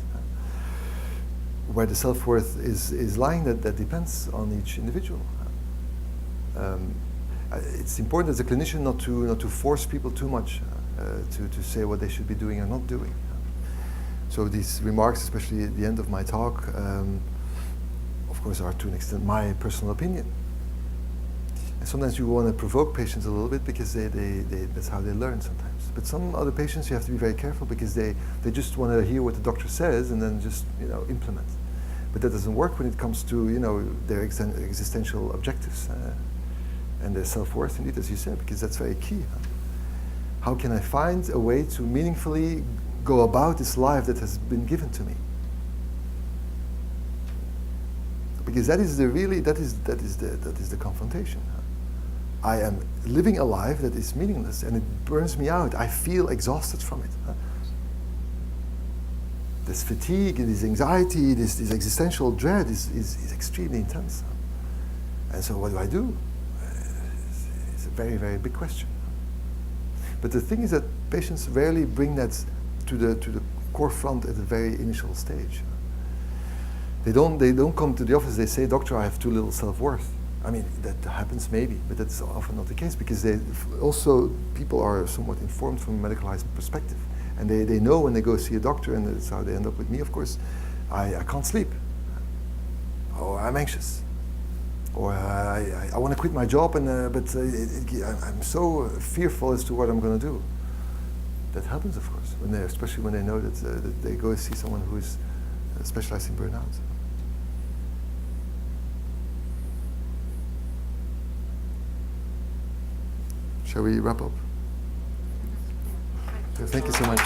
Where the self-worth is lying, that depends on each individual. It's important as a clinician not to force people too much to say what they should be doing or not doing. So these remarks, especially at the end of my talk, of course, are to an extent my personal opinion. And sometimes you want to provoke patients a little bit because that's how they learn sometimes. But some other patients you have to be very careful because they just want to hear what the doctor says and then just implement. But that doesn't work when it comes to their existential objectives and their self-worth, indeed, as you said, because that's very key. How can I find a way to meaningfully go about this life that has been given to me? Because that is the confrontation. I am living a life that is meaningless and it burns me out. I feel exhausted from it. This fatigue, this anxiety, this existential dread is extremely intense. And so what do? It's a very, very big question. But the thing is that patients rarely bring that to the core front at a very initial stage. They don't come to the office, they say, "Doctor, I have too little self-worth." I mean, that happens maybe, but that's often not the case because people are somewhat informed from a medicalized perspective. And they know when they go see a doctor, and that's how they end up with me, of course, I can't sleep. Or I'm anxious. Or I want to quit my job, but I'm so fearful as to what I'm going to do. That happens, of course, especially when they know that they go see someone who is specialized in burnout. Shall we wrap up? Thank you so much.